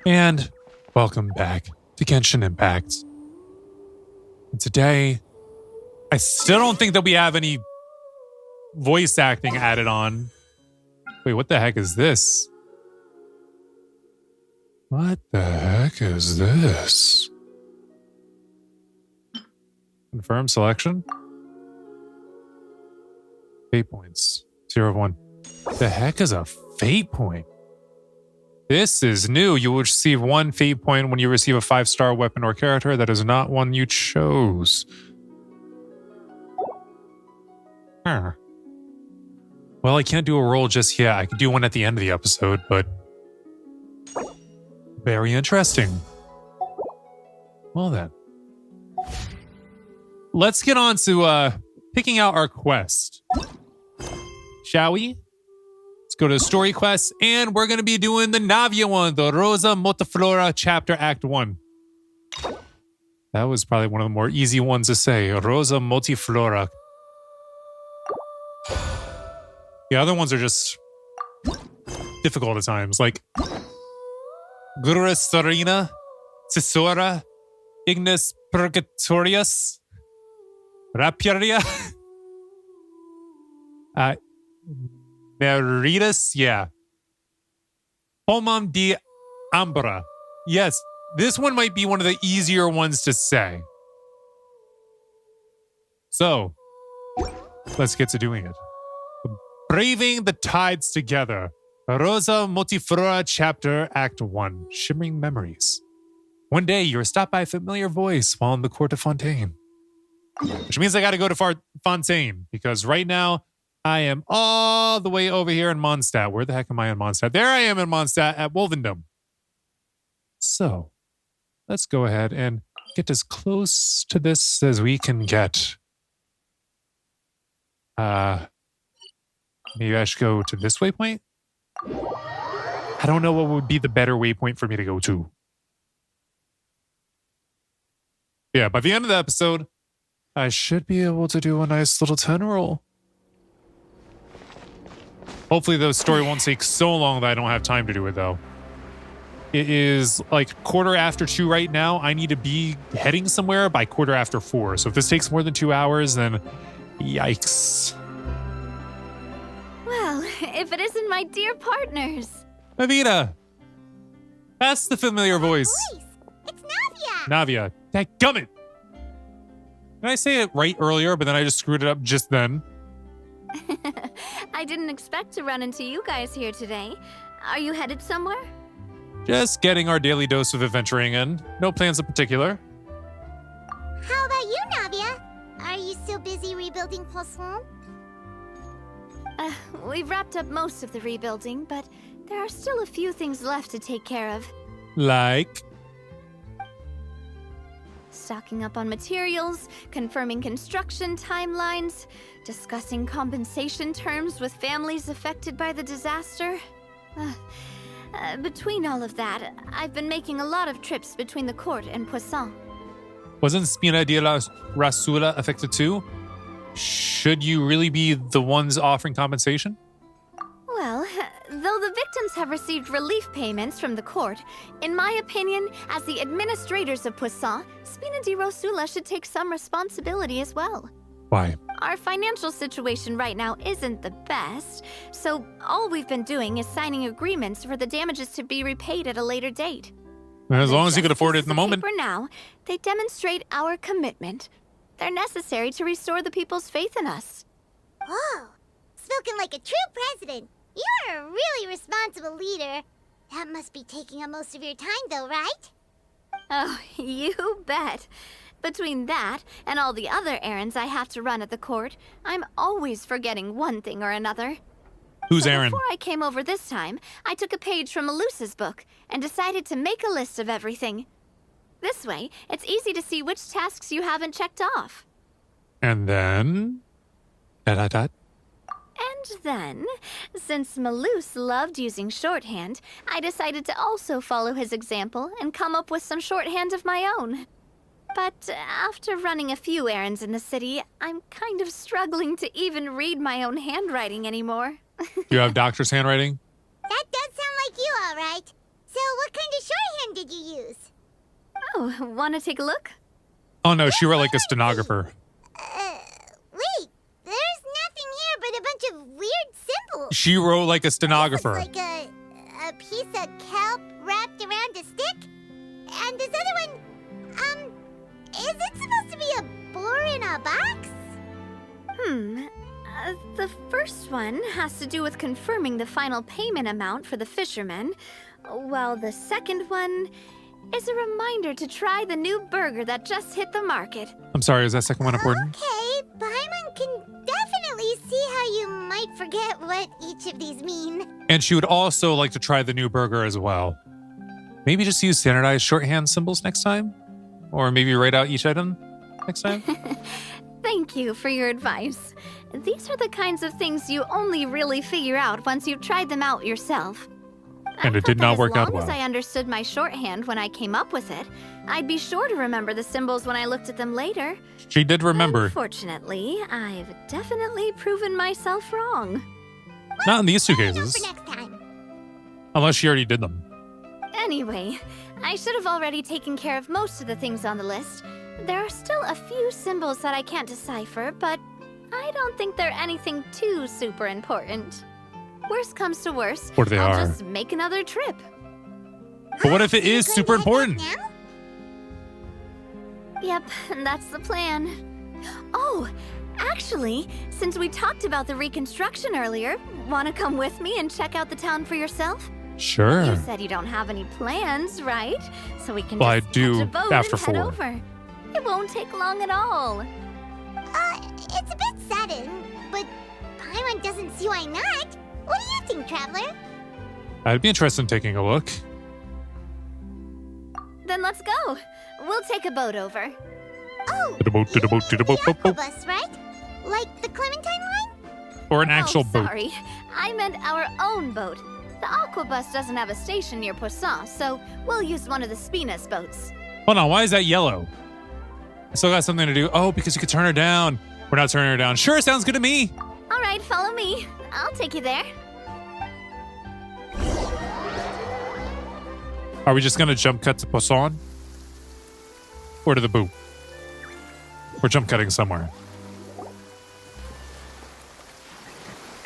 And welcome back to Genshin Impact. And today, I still don't think that we have any voice acting added on. Wait, what the heck is this? What the heck is this? Confirm selection? Fate points. 0 of 1. The heck is a fate point? This is new. You will receive 1 fate point when you receive a 5-star weapon or character that is not one you chose. Huh. Well, I can't do a roll just yet. I could do one at the end of the episode, but very interesting. Well then. Let's get on to picking out our quest. Shall we? Let's go to story quests, and we're going to be doing the Navia one, the Rosa Multiflora Chapter Act 1. That was probably one of the more easy ones to say. Rosa Multiflora. The other ones are just difficult at times, like Gurus Serena, Cisora, Ignis Purgatorius, Rapiria, Meritus, yeah. Pomam de Ambra. Yes, this one might be one of the easier ones to say. So, let's get to doing it. Braving the Tides Together. Rosa Multiflora Chapter Act 1. Shimmering Memories. One day, you were stopped by a familiar voice while in the court of Fontaine. Which means I gotta go to Fontaine, because right now, I am all the way over here in Mondstadt. Where the heck am I in Mondstadt? There I am in Mondstadt at Wolvendom. So, let's go ahead and get as close to this as we can get. Maybe I should go to this waypoint? I don't know what would be the better waypoint for me to go to. Yeah, by the end of the episode, I should be able to do a nice little 10 roll. Hopefully the story won't take so long that I don't have time to do it, though. It is like 2:15 right now. I need to be heading somewhere by 4:15. So if this takes more than 2 hours, then yikes. Well, if it isn't my dear partners. Navita! That's the familiar voice. It's Navia! Navia. Dadgummit! Did I say it right earlier, but then I just screwed it up just then? I didn't expect to run into you guys here today. Are you headed somewhere? Just getting our daily dose of adventuring in. No plans in particular. How about you, Navia? Are you still busy rebuilding Poisson? We've wrapped up most of the rebuilding, but there are still a few things left to take care of. Like? Stocking up on materials, confirming construction timelines, discussing compensation terms with families affected by the disaster. Between all of that, I've been making a lot of trips between the court and Poisson. Wasn't Spina de la Rasula affected too? Should you really be the ones offering compensation? Well, though the victims have received relief payments from the court, in my opinion, as the administrators of Poisson, Spina di Rosula should take some responsibility as well. Why? Our financial situation right now isn't the best, so all we've been doing is signing agreements for the damages to be repaid at a later date. As long as you could afford it in the moment. For now, they demonstrate our commitment. They're necessary to restore the people's faith in us. Oh, spoken like a true president. You're a really responsible leader. That must be taking up most of your time, though, right? Oh, you bet. Between that and all the other errands I have to run at the court, I'm always forgetting one thing or another. Who's So Aaron? Before I came over this time, I took a page from Melusa's book and decided to make a list of everything. This way, it's easy to see which tasks you haven't checked off. And then... And then, since Melus loved using shorthand, I decided to also follow his example and come up with some shorthand of my own. But after running a few errands in the city, I'm kind of struggling to even read my own handwriting anymore. You have doctor's handwriting? That does sound like you, all right. So what kind of shorthand did you use? Oh, want to take a look? Oh no, she wrote like a stenographer. Wait, there's nothing here but a bunch of weird symbols. She wrote like a Looks stenographer. like a piece of kelp wrapped around a stick. And this other one, is it supposed to be a boar in a box? The first one has to do with confirming the final payment amount for the fishermen, while the second one is a reminder to try the new burger that just hit the market. I'm sorry, is that second one important? Okay, Paimon can definitely see how you might forget what each of these mean. And she would also like to try the new burger as well. Maybe just use standardized shorthand symbols next time? Or maybe write out each item next time? Thank you for your advice. These are the kinds of things you only really figure out once you've tried them out yourself. And I it did thought not that work out As long well. as I understood my shorthand when I came up with it, I'd be sure to remember the symbols when I looked at them later. She did remember. Unfortunately, I've definitely proven myself wrong. Not in these two Enough cases. for next time. Unless she already did them. Anyway, I should have already taken care of most of the things on the list. There are still a few symbols that I can't decipher, but I don't think they're anything too super important. Worst comes to worst, What they I'll are. just make another trip. But what if it So you're is going super to head important? back now? Yep, that's the plan. Oh, actually, since we talked about the reconstruction earlier, want to come with me and check out the town for yourself? Sure. You said you don't have any plans, right? So we can Well, I just do catch a boat after and head 4. over. It won't take long at all. It's a bit sudden, but Paimon doesn't see why not. What do you think, Traveler? I'd be interested in taking a look. Then let's go. We'll take a boat over. Oh, To the boat, to the boat, to the boat, boat, boat. Aquabus, right? Like the Clementine line? Or an actual oh, boat. sorry. I meant our own boat. The Aquabus doesn't have a station near Poisson, so we'll use one of the Spina's boats. Hold on, why is that yellow? I still got something to do. Oh, because you could turn her down. We're not turning her down. Sure, sounds good to me. All right, follow me. I'll take you there. Are we just gonna jump cut to Poisson? Or to the boot? We're jump cutting somewhere.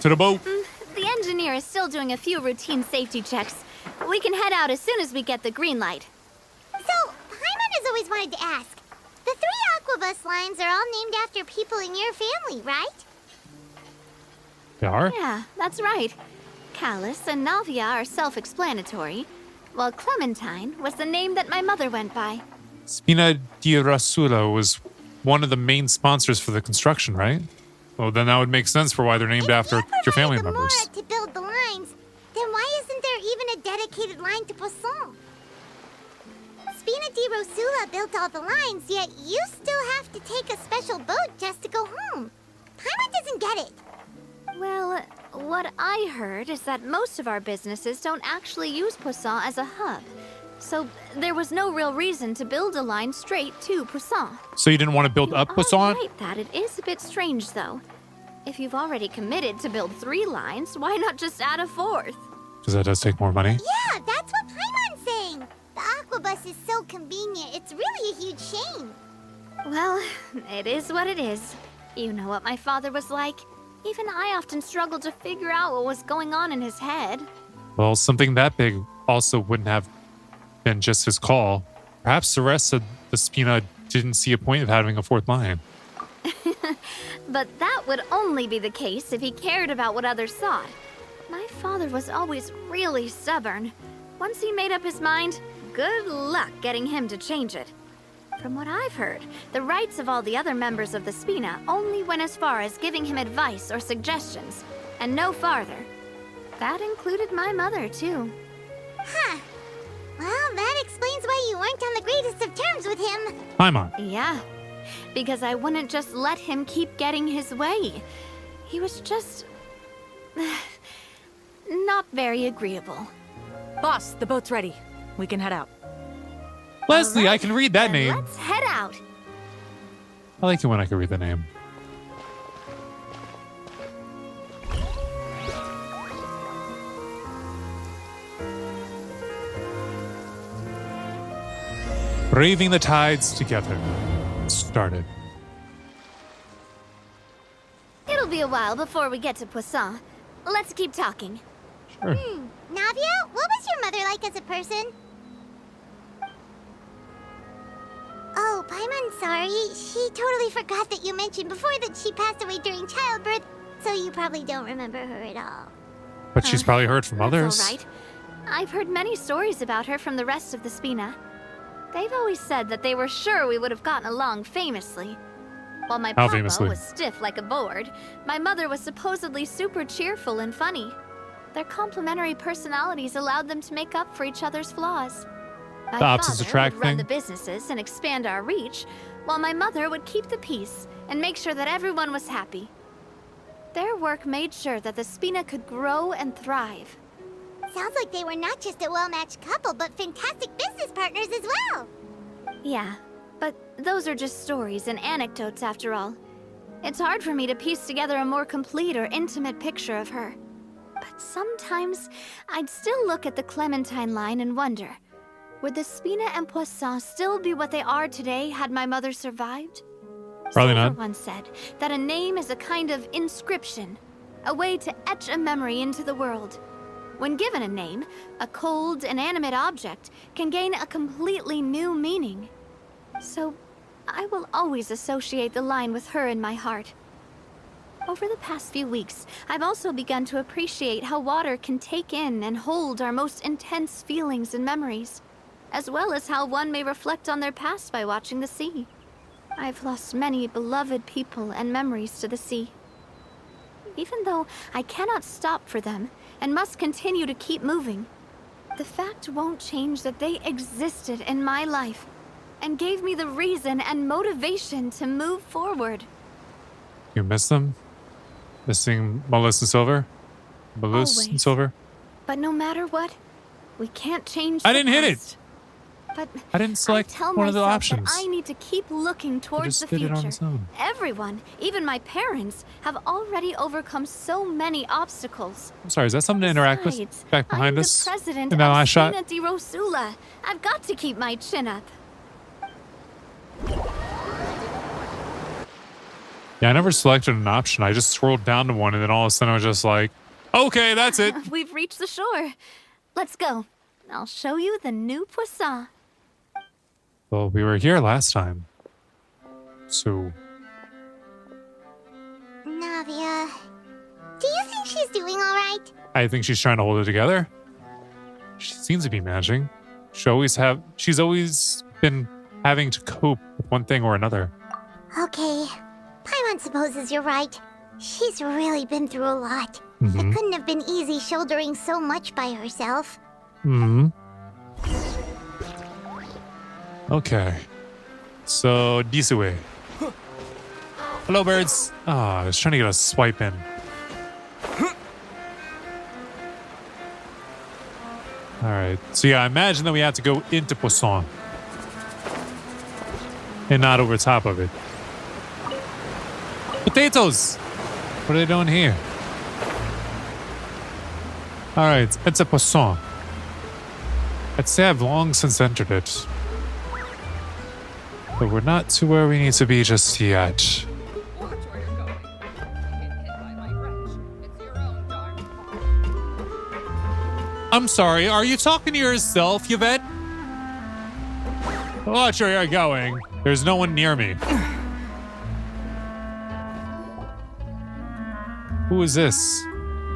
To the boat. The engineer is still doing a few routine safety checks. We can head out as soon as we get the green light. So, Paimon has always wanted to ask. The 3 Aquabus lines are all named after people in your family, right? They are? Yeah, that's right. Callus and Navia are self-explanatory, while Clementine was the name that my mother went by. Spina di Rasula was one of the main sponsors for the construction, right? Well, then that would make sense for why they're named after your family the members. Mora to build the lines, then why isn't there even a dedicated line to Poisson? Spina di Rosula built all the lines, yet you still have to take a special boat just to go home. Paimon doesn't get it. Well, what I heard is that most of our businesses don't actually use Poisson as a hub. So there was no real reason to build a line straight to Poisson. So you didn't want to build up Poisson? Right, that it is a bit strange, though. If you've already committed to build 3 lines, why not just add a 4th? Because that does take more money. Yeah, that's what Paimon's saying. The Aquabus is so convenient, it's really a huge shame. Well, it is what it is. You know what my father was like. Even I often struggled to figure out what was going on in his head. Well, something that big also wouldn't have been just his call. Perhaps the rest of the Spina didn't see a point of having a 4th line. But that would only be the case if he cared about what others thought. My father was always really stubborn. Once he made up his mind, good luck getting him to change it. From what I've heard, the rights of all the other members of the Spina only went as far as giving him advice or suggestions, and no farther. That included my mother, too. Huh. Well, that explains why you weren't on the greatest of terms with him. Paimon. Yeah, because I wouldn't just let him keep getting his way. He was just... not very agreeable. Boss, the boat's ready. We can head out. Leslie, All I right, can read that then name. Let's head out. I like it when I can read the name. Braving the tides together started. It'll be a while before we get to Poisson. Let's keep talking. Sure. Navia, what was your mother like as a person? Oh, Paimon's sorry. She totally forgot that you mentioned before that she passed away during childbirth, so you probably don't remember her at all. But she's probably heard from others. That's all right. I've heard many stories about her from the rest of the Spina. They've always said that they were sure we would have gotten along famously. While my How papa famously? was stiff like a board, my mother was supposedly super cheerful and funny. Their complementary personalities allowed them to make up for each other's flaws. My The opposites father attract would run thing? the businesses and expand our reach, while my mother would keep the peace and make sure that everyone was happy. Their work made sure that the Spina could grow and thrive. Sounds like they were not just a well-matched couple, but fantastic business partners as well. Yeah, but those are just stories and anecdotes after all. It's hard for me to piece together a more complete or intimate picture of her. But sometimes, I'd still look at the Clementine line and wonder, would the Spina and Poisson still be what they are today had my mother survived? Probably Silver not. once said that a name is a kind of inscription, a way to etch a memory into the world. When given a name, a cold, inanimate object can gain a completely new meaning. So, I will always associate the line with her in my heart. Over the past few weeks, I've also begun to appreciate how water can take in and hold our most intense feelings and memories, as well as how one may reflect on their past by watching the sea. I've lost many beloved people and memories to the sea. Even though I cannot stop for them and must continue to keep moving, the fact won't change that they existed in my life and gave me the reason and motivation to move forward. You miss them? Missing Molus and Silver? Molus and Always. Silver? But no matter what, we can't change I the didn't hit it. past. But I didn't select I tell one of the myself options. that I need to keep looking towards just the did it on future. its own. Everyone, even my parents, have already overcome so many obstacles. I'm sorry, is that something to interact with Besides, back behind I'm us? the president In that of last shot? Spina di Rosula. I've got to keep my chin up. Yeah, I never selected an option. I just scrolled down to one and then all of a sudden I was just like, okay, that's it. We've reached the shore. Let's go. I'll show you the new Poisson. Well, we were here last time. So, Navia, do you think she's doing all right? I think she's trying to hold it together. She seems to be managing. She's always been having to cope with one thing or another. Okay. Paimon supposes you're right. She's really been through a lot. Mhm. It couldn't have been easy shouldering so much by herself. Hmm. Okay. So, this way. Hello, birds. I was trying to get a swipe in. Alright. So, yeah, I imagine that we have to go into Poisson. And not over top of it. Potatoes! What are they doing here? Alright, it's a Poisson. I'd say I've long since entered it. But we're not to where we need to be just yet. Watch where you're going. Get hit by my wrench. It's your own darn fault. I'm sorry, are you talking to yourself, Yvette? Watch where you're going. There's no one near me. Who is this?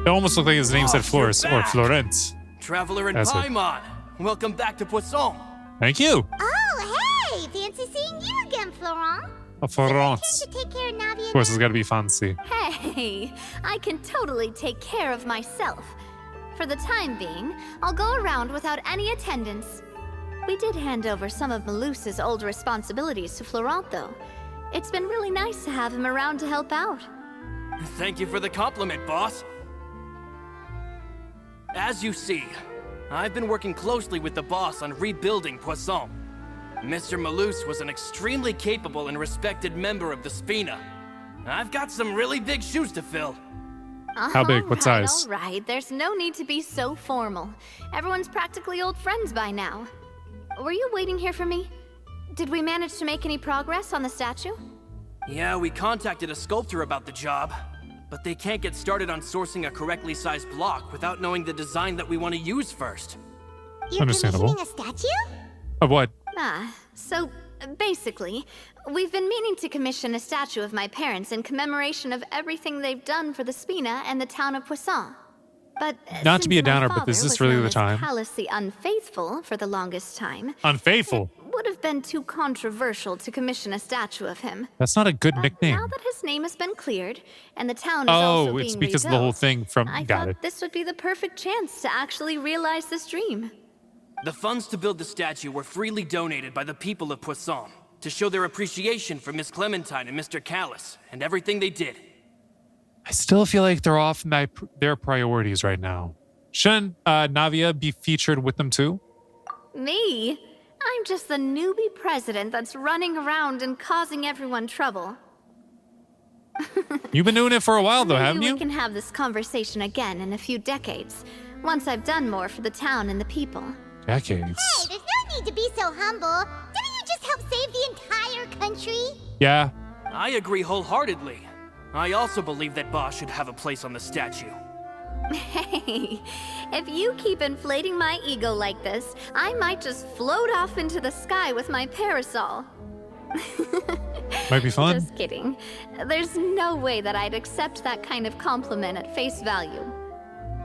It almost looked like his name said you're Flores or back. Florent. Traveler and That's it. Paimon, welcome back to Poisson. Thank you. Oh, hey! Fancy seeing you again, Florent. A Came Florent. to take care of Navia. Of course, it's gotta be fancy. Hey, I can totally take care of myself. For the time being, I'll go around without any attendance. We did hand over some of Malus's old responsibilities to Florent, though. It's been really nice to have him around to help out. Thank you for the compliment, boss. As you see, I've been working closely with the boss on rebuilding Poisson. Mr. Malus was an extremely capable and respected member of the Spina. I've got some really big shoes to fill. How big? What size? All right, there's no need to be so formal. Everyone's practically old friends by now. Were you waiting here for me? Did we manage to make any progress on the statue? Yeah, we contacted a sculptor about the job, but they can't get started on sourcing a correctly sized block without knowing the design that we want to use first. You're Understandable. commissioning a statue? Of what? So basically, we've been meaning to commission a statue of my parents in commemoration of everything they've done for the Spina and the town of Poisson. But Not to be a since my downer, but is father this was really known the as time? callously unfaithful for the longest time, Unfaithful. would have been too controversial to commission a statue of him. That's not a good nickname. Now that his name has been cleared and the town is also Oh, being it's because of the whole rebuilt, thing from. I Got thought it. this would be the perfect chance to actually realize this dream. The funds to build the statue were freely donated by the people of Poisson to show their appreciation for Miss Clementine and Mr. Callis and everything they did. I still feel like they're off their priorities right now. Shouldn't Navia be featured with them too? Me? I'm just the newbie president that's running around and causing everyone trouble. You've been doing it for a while though, Maybe haven't you? we can have this conversation again in a few decades, once I've done more for the town and the people. Decades. Hey, there's no need to be so humble. Didn't you just help save the entire country? Yeah. I agree wholeheartedly. I also believe that Boss should have a place on the statue. Hey, if you keep inflating my ego like this, I might just float off into the sky with my parasol. Might be fun. Just kidding. There's no way that I'd accept that kind of compliment at face value.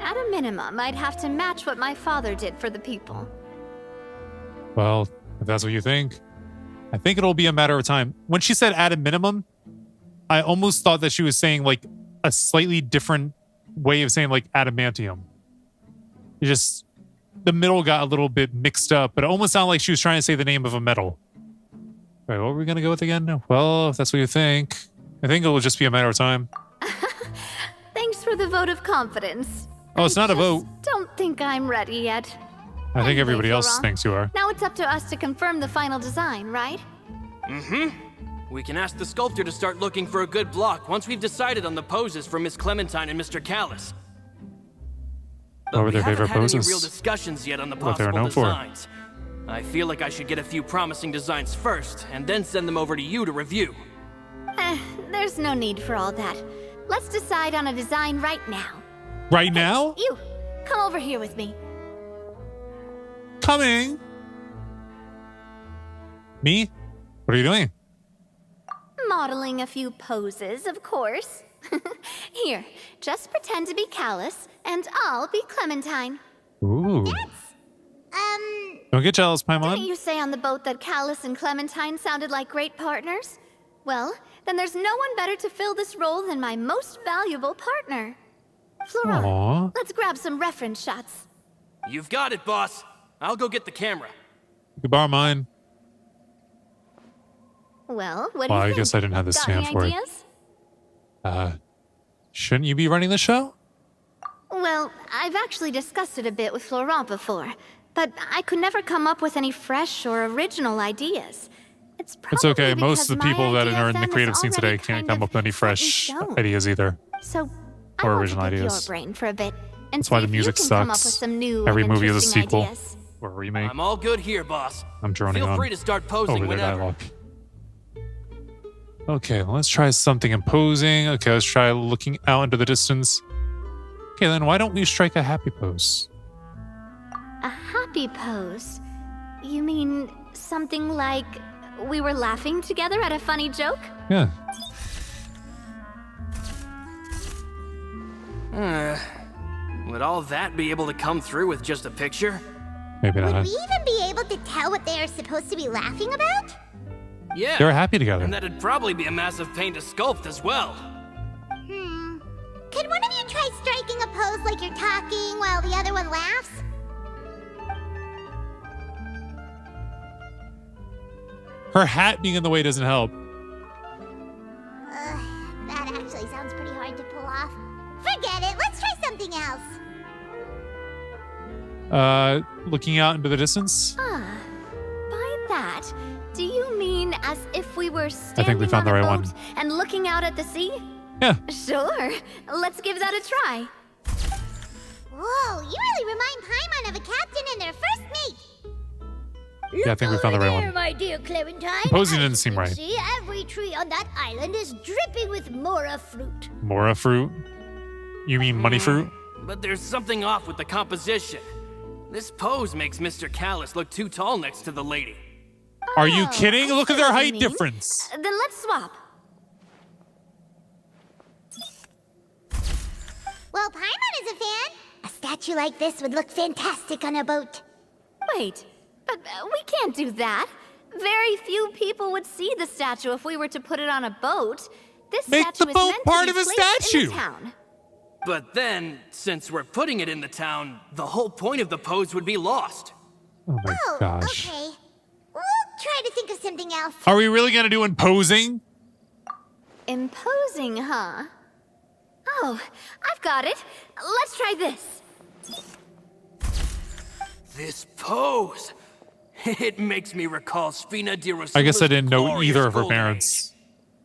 At a minimum, I'd have to match what my father did for the people. Well, if that's what you think, I think it'll be a matter of time. When she said at a minimum, I almost thought that she was saying like a slightly different way of saying like adamantium. It just, the middle got a little bit mixed up, but it almost sounded like she was trying to say the name of a metal. Wait, what were we going to go with again? Well, if that's what you think, I think it'll just be a matter of time. Thanks for the vote of confidence. Oh, it's not a vote. Don't think I'm ready yet. I think Anyway, everybody else Flora, thinks you are. Now it's up to us to confirm the final design, right? We can ask the sculptor to start looking for a good block once we've decided on the poses for Miss Clementine and Mr. Callis. What were their we favorite haven't had poses? any real discussions yet on the What they were possible known for. designs. I feel like I should get a few promising designs first, and then send them over to you to review. There's no need for all that. Let's decide on a design right now. Right now? You, come over here with me. Coming. Me? What are you doing? Modeling a few poses, of course. Here, just pretend to be Callus, and I'll be Clementine. Ooh. Don't get jealous, Didn't Paimon. you say on the boat that Callus and Clementine sounded like great partners? Well, then there's no one better to fill this role than my most valuable partner. Flora, Aw. let's grab some reference shots. You've got it, boss. I'll go get the camera. You can borrow mine. Well, what do Well, you I think? guess I didn't have the Got stand any for it. ideas? Shouldn't you be running the show? Well, I've actually discussed it a bit with Florent before, but I could never come up with any fresh or original ideas. It's It's okay. probably Most of the because people my that idea are of in the them creative is scene today already can't kind come of up with any set in fresh stone. ideas either. So I Or want original to pick ideas. your brain for a bit and That's why see the if music you can come up sucks. with some new Every and movie is a interesting sequel. ideas. Or a remake. I'm all good here, boss. I'm droning Feel on free to start posing over their whenever. dialogue. Okay, let's try something imposing. Okay, let's try looking out into the distance. Okay, then why don't we strike a happy pose? A happy pose? You mean something like we were laughing together at a funny joke? Yeah. Would all that be able to come through with just a picture? Maybe Would not. we even be able to tell what they are supposed to be laughing about? Yeah. They're happy together. And that'd probably be a massive pain to sculpt as well. Could one of you try striking a pose like you're talking while the other one laughs? Her hat being in the way doesn't help. That actually sounds pretty hard to pull off. Forget it, let's try something else. Looking out into the distance? By that, do you mean as if we were standing we found on the a right boat one. and looking out at the sea? Yeah. Sure. Let's give that a try. Whoa, you really remind Paimon of a captain in their first mate. Yeah, I think we found the right one. My dear Clementine. Posing As didn't you seem can right. See, every tree on that island is dripping with mora fruit. Mora fruit? You mean money fruit? But there's something off with the composition. This pose makes Mr. Callus look too tall next to the lady. Are you Oh, kidding? I Look at see their what you height mean. difference. Then let's swap. Well, Paimon is a fan. A statue like this would look fantastic on a boat. Wait, but we can't do that. Very few people would see the statue if we were to put it on a boat. This Make statue the is boat meant part to of be a placed in statue. the town. But then, since we're putting it in the town, the whole point of the pose would be lost. Oh my Oh, gosh. okay. We'll try to think of something else. Are we really gonna do imposing? Imposing, huh? Oh, I've got it. Let's try this. This pose. It makes me recall Spina di Rosula's I guess I didn't know glorious either of her golden parents.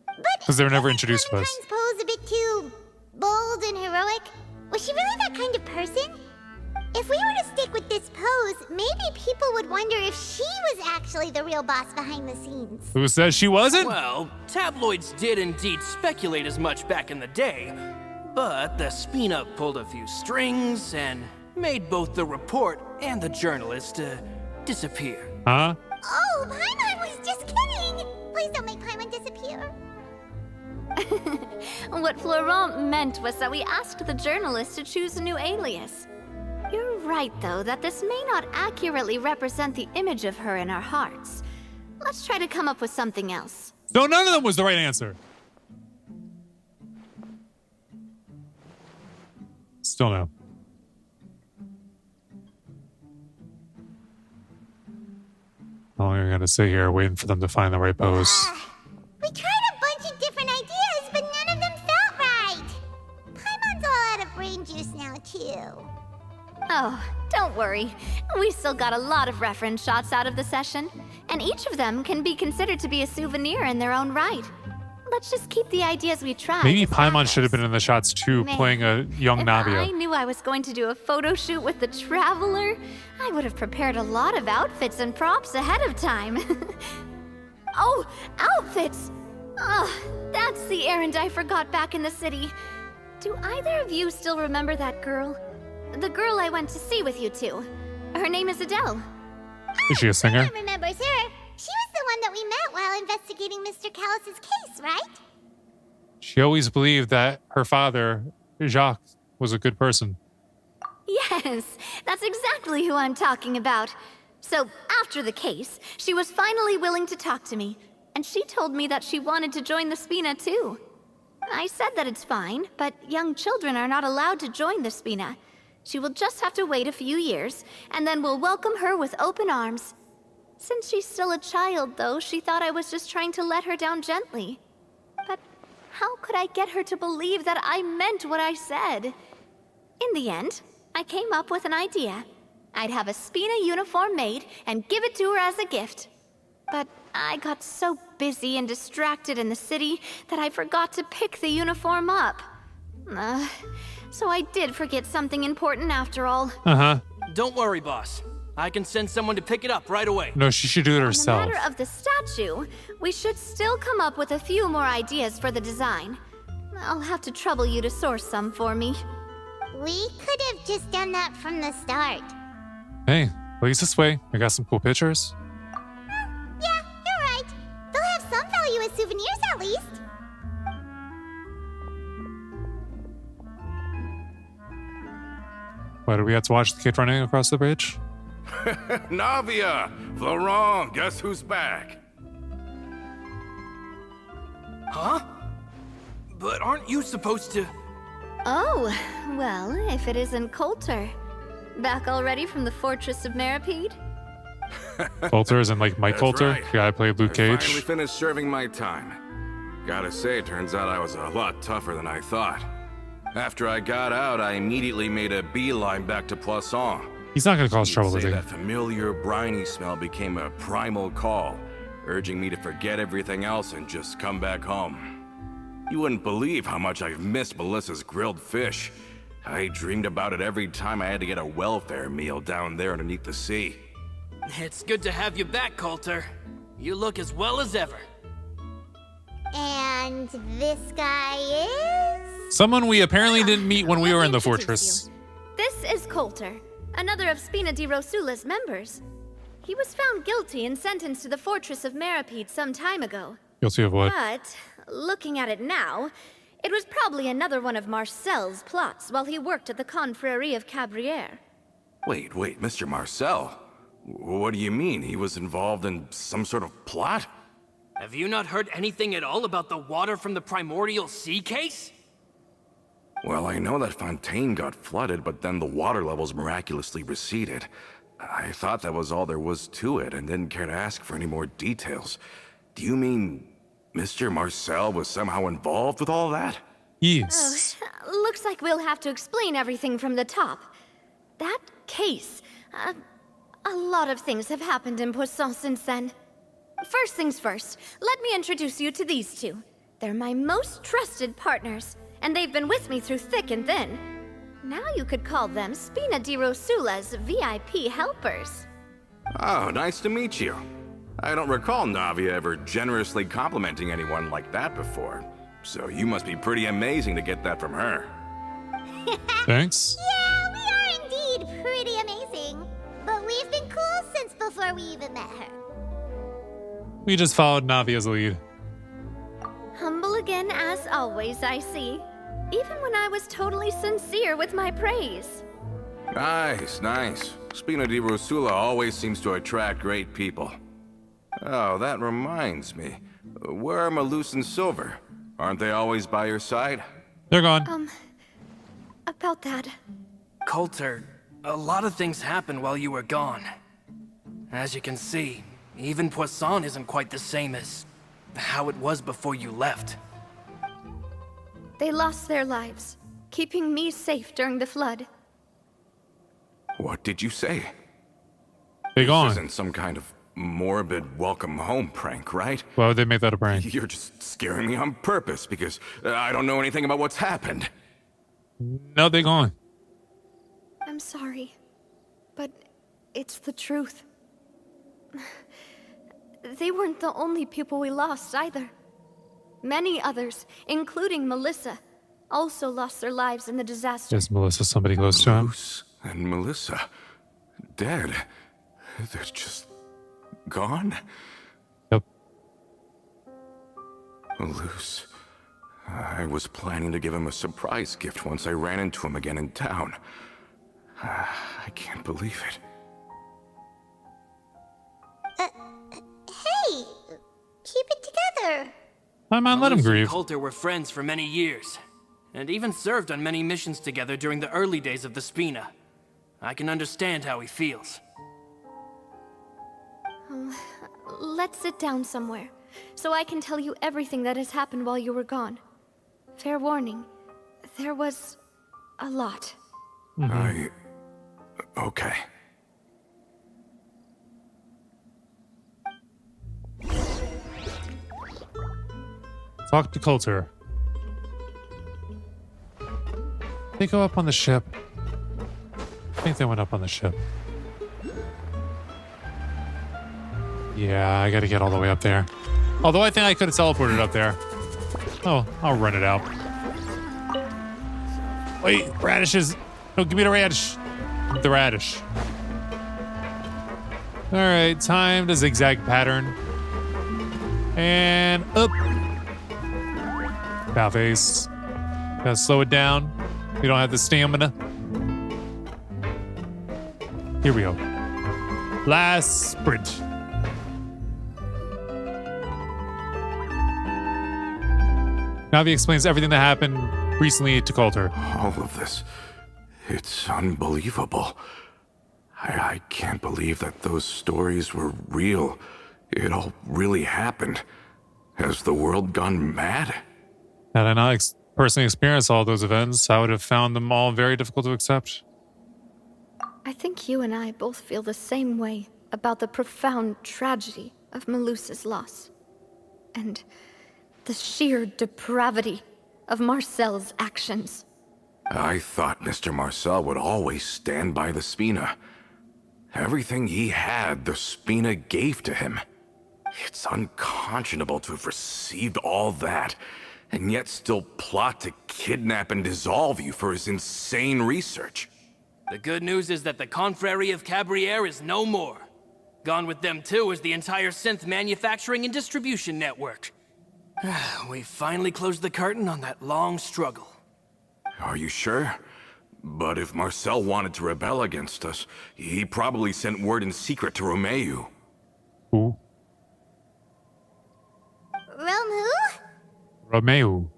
But 'Cause they were never isn't introduced to us. Clementine's pose a bit too bold and heroic? Was she really that kind of person? If we were to stick with this pose, maybe people would wonder if she was actually the real boss behind the scenes. Who says she wasn't? Well, tabloids did indeed speculate as much back in the day, but the Spina pulled a few strings and made both the report and the journalist disappear. Huh? Oh, Paimon was just kidding! Please don't make Paimon disappear. What Florent meant was that we asked the journalist to choose a new alias. You're right, though, that this may not accurately represent the image of her in our hearts. Let's try to come up with something else. So none of them was the right answer. Still no. How long are we gonna sit here waiting for them to find the right pose? We tried a bunch of different ideas, but none of them felt right. Paimon's all out of brain juice now, too. Oh, don't worry. We still got a lot of reference shots out of the session, and each of them can be considered to be a souvenir in their own right. Let's just keep the ideas we tried. Maybe as Paimon should have backups. been in the shots too, Man, playing a young If I Navia. knew I was going to do a photo shoot with the Traveler, I would have prepared a lot of outfits and props ahead of time. Oh, outfits! That's the errand I forgot back in the city. Do either of you still remember that girl? The girl I went to see with you two. Her name is Adele. Is she a singer? Paimon remembers her. She was the one that we met while investigating Mr. Callus's case, right? She always believed that her father, Jacques, was a good person. Yes, that's exactly who I'm talking about. So, after the case, she was finally willing to talk to me, and she told me that she wanted to join the Spina too. I said that it's fine, but young children are not allowed to join the Spina. She will just have to wait a few years, and then we'll welcome her with open arms. Since she's still a child, though, she thought I was just trying to let her down gently. But how could I get her to believe that I meant what I said? In the end, I came up with an idea. I'd have a Spina uniform made and give it to her as a gift. But I got so busy and distracted in the city that I forgot to pick the uniform up. So I did forget something important after all. Uh-huh. Don't worry, boss. I can send someone to pick it up right away. No, she should do it On the herself. matter of the statue, we should still come up with a few more ideas for the design. I'll have to trouble you to source some for me. We could have just done that from the start. Hey, at least this way, we got some cool pictures. Yeah, you're right. They'll have some value as souvenirs at least. Why, do we have to watch the kid running across the bridge? Navia! Florent, guess who's back? Huh? But aren't you supposed to... Oh, well, if it isn't Coulter. Back already from the Fortress of Meripede? Coulter isn't like Mike That's Coulter, right. the guy I played Luke I Cage. finally finished serving my time. Gotta say, turns out I was a lot tougher than I thought. After I got out, I immediately made a beeline back to Poisson. He's not gonna cause trouble, You'd is say he? that familiar briny smell became a primal call, urging me to forget everything else and just come back home. You wouldn't believe how much I've missed Melissa's grilled fish. I dreamed about it every time I had to get a welfare meal down there underneath the sea. It's good to have you back, Coulter. You look as well as ever. And this guy is? Someone we apparently didn't meet when we Let were me in the introduce fortress. you. This is Coulter, another of Spina di Rosula's members. He was found guilty and sentenced to the fortress of Meripede some time ago. Guilty of what? But, looking at it now, it was probably another one of Marcel's plots while he worked at the Confrérie of Cabrières. Wait, Mr. Marcel? What do you mean? He was involved in some sort of plot? Have you not heard anything at all about the water from the primordial sea case? Well, I know that Fontaine got flooded, but then the water levels miraculously receded. I thought that was all there was to it and didn't care to ask for any more details. Do you mean Mr. Marcel was somehow involved with all that? Yes. Looks like we'll have to explain everything from the top. That case, a lot of things have happened in Poisson since then. First things first, let me introduce you to these two. They're my most trusted partners, and they've been with me through thick and thin. Now you could call them Spina di Rosula's VIP helpers. Oh, nice to meet you. I don't recall Navia ever generously complimenting anyone like that before. So you must be pretty amazing to get that from her. Thanks. Yeah, we are indeed pretty amazing. But we've been cool since before we even met her. We just followed Navia's lead. Humble again as always, I see. Even when I was totally sincere with my praise. Nice. Spina di Rosula always seems to attract great people. Oh, that reminds me. Where are Malus and Silver? Aren't they always by your side? They're gone. About that. Coulter, a lot of things happened while you were gone. As you can see, even Poisson isn't quite the same as how it was before you left. They lost their lives, keeping me safe during the flood. What did you say? They This gone. isn't some kind of morbid welcome home prank, right? Why would they make that a prank? You're just scaring me on purpose because I don't know anything about what's happened. No, they gone. I'm sorry, but it's the truth. They weren't the only people we lost either. Many others, including Melissa, also lost their lives in the disaster. Is Melissa somebody close to him? Luce and Melissa, dead. They're just gone? Yep. Luce. I was planning to give him a surprise gift once I ran into him again in town. I can't believe it. Hey, keep it together. My man, let him Malus and grieve. Coulter were friends for many years, and even served on many missions together during the early days of the Spina. I can understand how he feels. Let's sit down somewhere, so I can tell you everything that has happened while you were gone. Fair warning, there was a lot. Okay. Talk to Coulter. They go up on the ship. I think they went up on the ship. Yeah, I gotta get all the way up there. Although I think I could have teleported up there. Oh, I'll run it out. Wait, radishes. No, give me the radish. The radish. Alright, time to zigzag pattern. And up. Bow face. Gotta slow it down. We don't have the stamina. Here we go. Last sprint. Navi explains everything that happened recently to Coulter. All of this. It's unbelievable. I can't believe that those stories were real. It all really happened. Has the world gone mad? Had I not personally experienced all those events, I would have found them all very difficult to accept. I think you and I both feel the same way about the profound tragedy of Melusa's loss. And the sheer depravity of Marcel's actions. I thought Mr. Marcel would always stand by the Spina. Everything he had, the Spina gave to him. It's unconscionable to have received all that, and yet still plot to kidnap and dissolve you for his insane research. The good news is that the Confrérie of Cabriere is no more. Gone with them too is the entire synth manufacturing and distribution network. We finally closed the curtain on that long struggle. Are you sure? But if Marcel wanted to rebel against us, he probably sent word in secret to Romeu. Who? Romu? Romeu.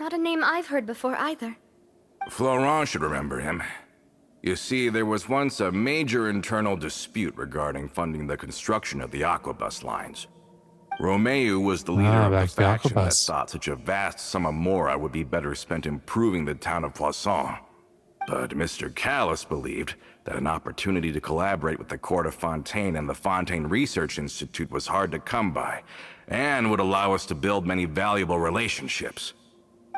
Not a name I've heard before either. Florent should remember him. You see, there was once a major internal dispute regarding funding the construction of the Aquabus lines. Romeu was the leader of the back to the faction that Aquabus. thought such a vast sum of mora would be better spent improving the town of Poisson. But Mr. Callis believed that an opportunity to collaborate with the Court of Fontaine and the Fontaine Research Institute was hard to come by, and would allow us to build many valuable relationships.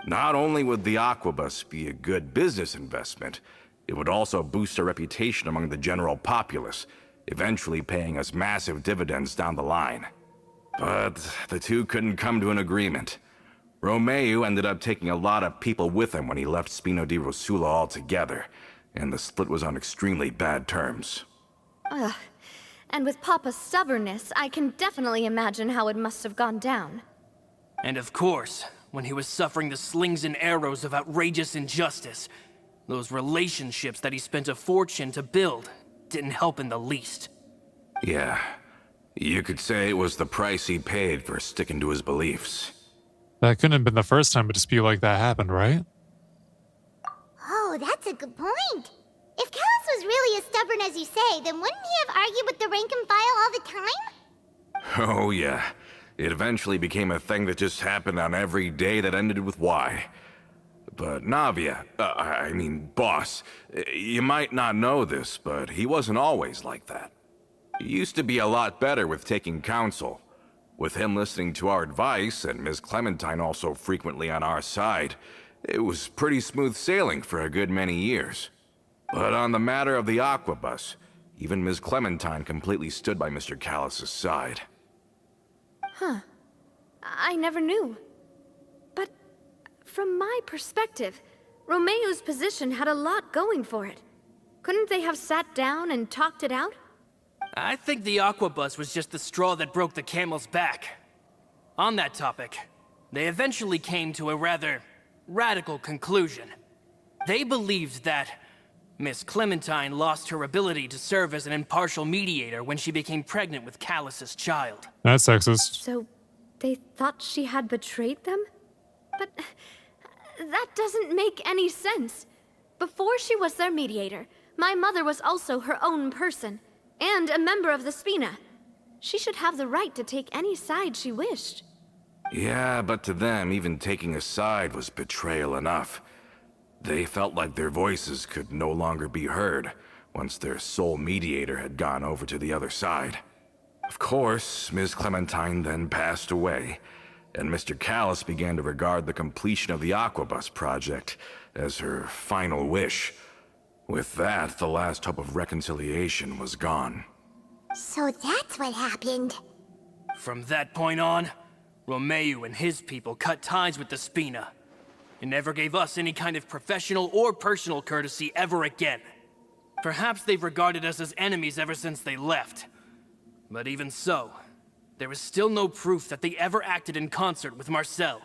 Not only would the Aquabus be a good business investment, it would also boost our reputation among the general populace, eventually paying us massive dividends down the line. But the two couldn't come to an agreement. Romeu ended up taking a lot of people with him when he left Spino di Rosula altogether, and the split was on extremely bad terms. And with Papa's stubbornness, I can definitely imagine how it must have gone down. And of course, when he was suffering the slings and arrows of outrageous injustice, those relationships that he spent a fortune to build didn't help in the least. Yeah, you could say it was the price he paid for sticking to his beliefs. That couldn't have been the first time a dispute like that happened, right? Oh, that's a good point. If Callus was really as stubborn as you say, then wouldn't he have argued with the rank and file all the time? Oh yeah, it eventually became a thing that just happened on every day that ended with Y. But Navia, boss, you might not know this, but he wasn't always like that. He used to be a lot better with taking counsel. With him listening to our advice, and Ms. Clementine also frequently on our side, it was pretty smooth sailing for a good many years. But on the matter of the Aquabus, even Ms. Clementine completely stood by Mr. Callus's side. I never knew. But from my perspective, Romeu's position had a lot going for it. Couldn't they have sat down and talked it out? I think the Aquabus was just the straw that broke the camel's back. On that topic, they eventually came to a rather radical conclusion. They believed that Miss Clementine lost her ability to serve as an impartial mediator when she became pregnant with Callus's child. That's sexist. So they thought she had betrayed them? But that doesn't make any sense. Before she was their mediator, my mother was also her own person, and a member of the Spina. She should have the right to take any side she wished. Yeah, but to them, even taking a side was betrayal enough. They felt like their voices could no longer be heard once their sole mediator had gone over to the other side. Of course, Ms. Clementine then passed away, and Mr. Callus began to regard the completion of the Aquabus project as her final wish. With that, the last hope of reconciliation was gone. So that's what happened. From that point on, Romeu and his people cut ties with the Spina. It never gave us any kind of professional or personal courtesy ever again. Perhaps they've regarded us as enemies ever since they left. But even so, there is still no proof that they ever acted in concert with Marcel.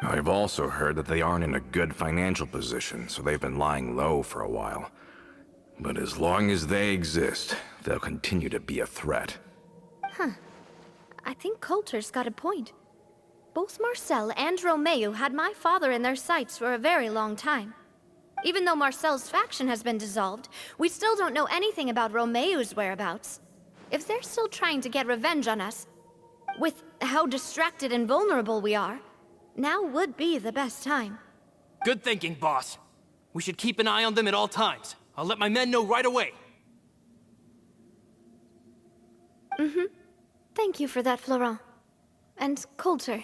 I've also heard that they aren't in a good financial position, so they've been lying low for a while. But as long as they exist, they'll continue to be a threat. I think Coulter's got a point. Both Marcel and Romeu had my father in their sights for a very long time. Even though Marcel's faction has been dissolved, we still don't know anything about Romeu's whereabouts. If they're still trying to get revenge on us, with how distracted and vulnerable we are, now would be the best time. Good thinking, boss. We should keep an eye on them at all times. I'll let my men know right away. Thank you for that, Florent. And Coulter,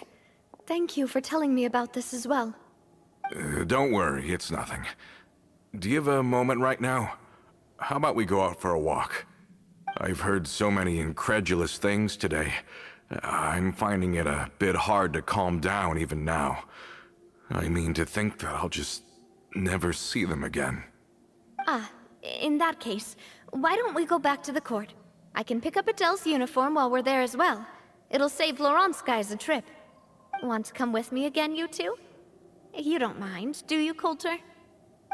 thank you for telling me about this as well. Don't worry, it's nothing. do you have a moment right now? How about we go out for a walk? I've heard so many incredulous things today. I'm finding it a bit hard to calm down even now. I mean, to think that I'll just never see them again. Ah, in that case, why don't we go back to the court? I can pick up Adele's uniform while we're there as well. It'll save Laurent's guys a trip. Want to come with me again, you two? You don't mind, do you, Coulter?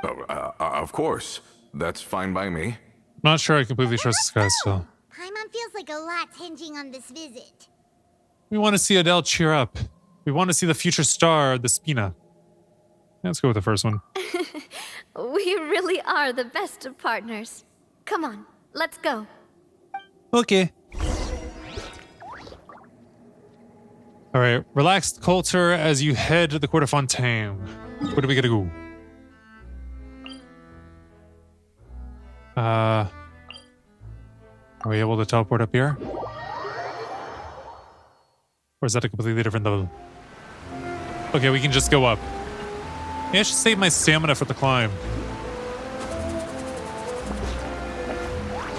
Oh, of course. That's fine by me. Not sure I completely trust this guy still. Paimon feels like a lot's hinging on this visit. We want to see Adele cheer up. We want to see the future star of the Spina. Let's go with the first one. We really are the best of partners. Come on, let's go. Okay. All right, relax, Coulter, as you head to the Court of Fontaine. Where do we gotta go? Are we able to teleport up here? Or is that a completely different level? Okay, we can just go up. Maybe I should save my stamina for the climb.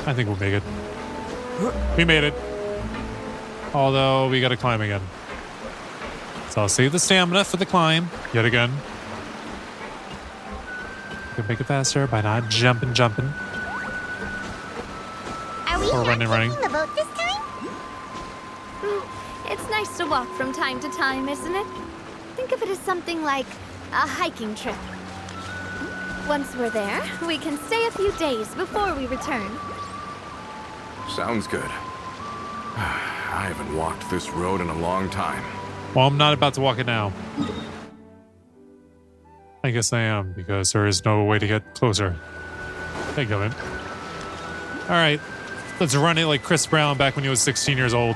I think we'll make it. We made it. Although, we gotta climb again. So I'll save the stamina for the climb, yet again. We can make it faster by not jumping. Are we Or not running. taking the boat this time? It's nice to walk from time to time, isn't it? Think of it as something like a hiking trip. Once we're there, we can stay a few days before we return. Sounds good. I haven't walked this road in a long time. Well, I'm not about to walk it now. I guess I am, because there is no way to get closer. Think of it. Alright, let's run it like Chris Brown back when he was 16 years old.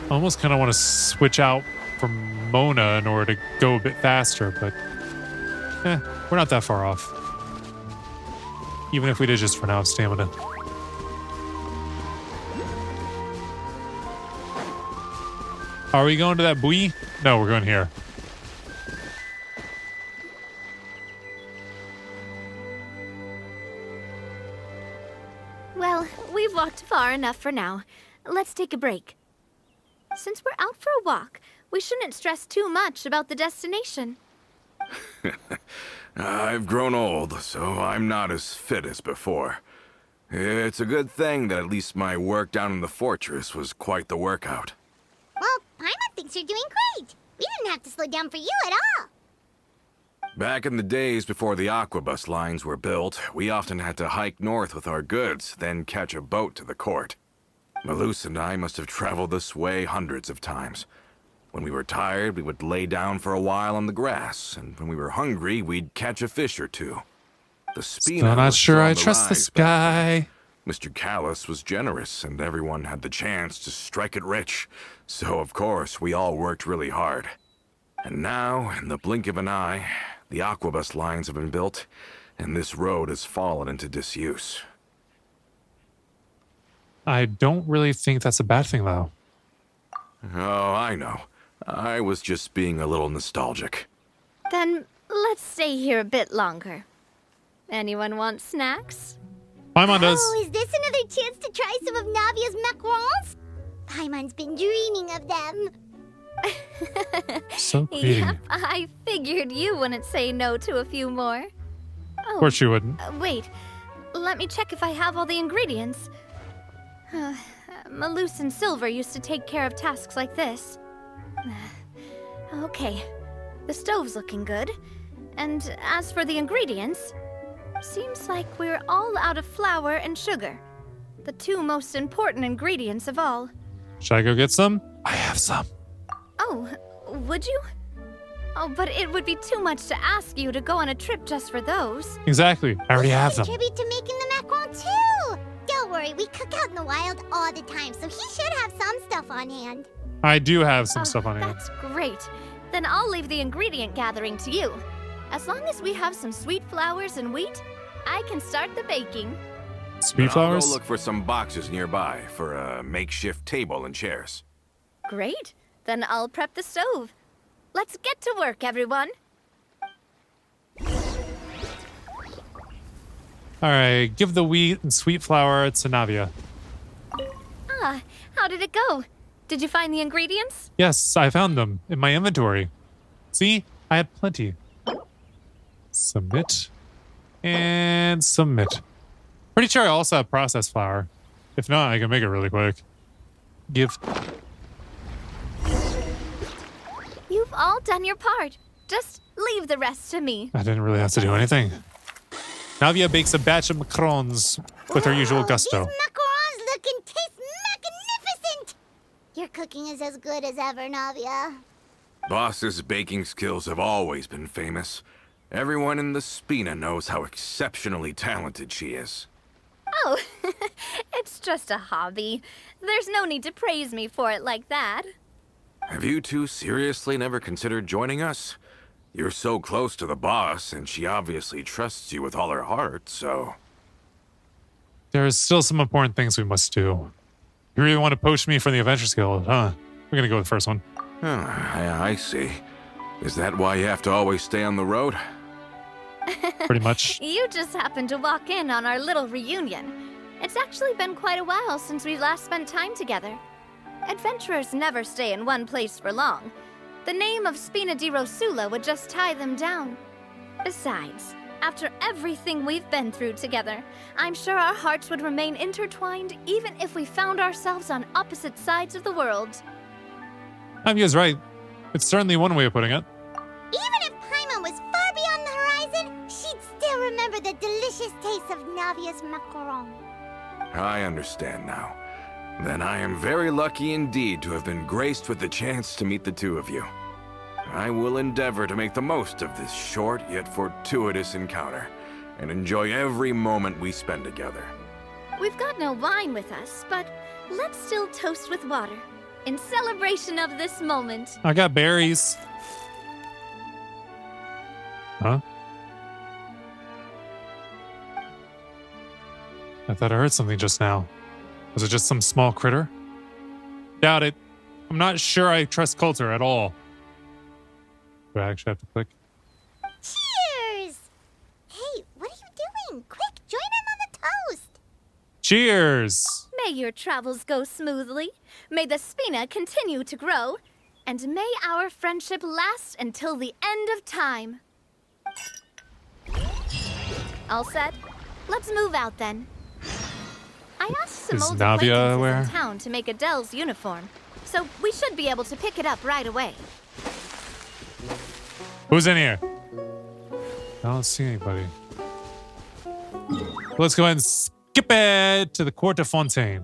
I almost kind of want to switch out from Mona in order to go a bit faster, but we're not that far off. Even if we did just run out of stamina. Are we going to that buoy? No, we're going here. Well, we've walked far enough for now. Let's take a break. Since we're out for a walk, we shouldn't stress too much about the destination. I've grown old, so I'm not as fit as before. It's a good thing that at least my work down in the fortress was quite the workout. Well, Paimon thinks you're doing great. We didn't have to slow down for you at all. Back in the days before the aquabus lines were built, we often had to hike north with our goods, then catch a boat to the court. Malus and I must have traveled this way hundreds of times. When we were tired, we would lay down for a while on the grass, and when we were hungry, we'd catch a fish or two. The Spina Still not was sure on I the trust rise this back guy. then. Mr. Callis was generous, and everyone had the chance to strike it rich. So, of course, we all worked really hard. And now, in the blink of an eye, the aquabus lines have been built, and this road has fallen into disuse. I don't really think that's a bad thing, though. Oh, I know. I was just being a little nostalgic. Then let's stay here a bit longer. Anyone want snacks? Paimon does. Oh, is this another chance to try some of Navia's macarons? Paimon's been dreaming of them. So greedy. Yep, I figured you wouldn't say no to a few more. Oh, Of course you wouldn't. wait. Let me check if I have all the ingredients. Malus and Silver used to take care of tasks like this. Okay, the stove's looking good. And as for the ingredients, seems like we're all out of flour and sugar. The two most important ingredients of all. Should I go get some? I have some. Oh, would you? Oh, but it would be too much to ask you to go on a trip just for those. Exactly. I already have them. Contribute to making the macaron too. Don't worry, we cook out in the wild all the time, so he should have some stuff on hand. I do have some stuff on here. That's great. Then I'll leave the ingredient gathering to you. As long as we have some sweet flowers and wheat, I can start the baking. Sweet I'll flowers? go look for some boxes nearby for a makeshift table and chairs. Great. Then I'll prep the stove. Let's get to work, everyone. All right, give the wheat and sweet flour to Navia. Ah, how did it go? Did you find the ingredients? Yes, I found them in my inventory. See, I have plenty. Submit. And submit. Pretty sure I also have processed flour. If not, I can make it really quick. Give. You've all done your part. Just leave the rest to me. I didn't really have to do anything. Navia bakes a batch of macarons with her usual gusto. These macarons look and taste magnificent! Your cooking is as good as ever, Navia. Boss's baking skills have always been famous. Everyone in the Spina knows how exceptionally talented she is. Oh, it's just a hobby. There's no need to praise me for it like that. Have you two seriously never considered joining us? You're so close to the boss, and she obviously trusts you with all her heart, so... There's still some important things we must do. You really want to poach me for the Adventures Guild, huh? We're gonna go with the first one. Oh, I see. Is that why you have to always stay on the road? Pretty much. You just happened to walk in on our little reunion. It's actually been quite a while since we last spent time together. Adventurers never stay in one place for long. The name of Spina di Rosula would just tie them down. Besides, after everything we've been through together, I'm sure our hearts would remain intertwined even if we found ourselves on opposite sides of the world. Navia's right. It's certainly one way of putting it. Even if Paimon was far beyond the horizon, she'd still remember the delicious taste of Navia's macaron. I understand now. Then I am very lucky indeed to have been graced with the chance to meet the two of you. I will endeavor to make the most of this short yet fortuitous encounter, and enjoy every moment we spend together. We've got no wine with us, but let's still toast with water, in celebration of this moment. I got berries. Huh? I thought I heard something just now. Was it just some small critter? Doubt it. I'm not sure I trust Coulter at all. Do I actually have to click? Cheers! Hey, what are you doing? Quick, join in on the toast! Cheers! May your travels go smoothly, may the Spina continue to grow, and may our friendship last until the end of time. All set? Let's move out then. I asked some Is old Navia acquaintances aware? in town to make Adele's uniform, so we should be able to pick it up right away. Who's in here? I don't see anybody. Let's go ahead and skip it to the Court of Fontaine.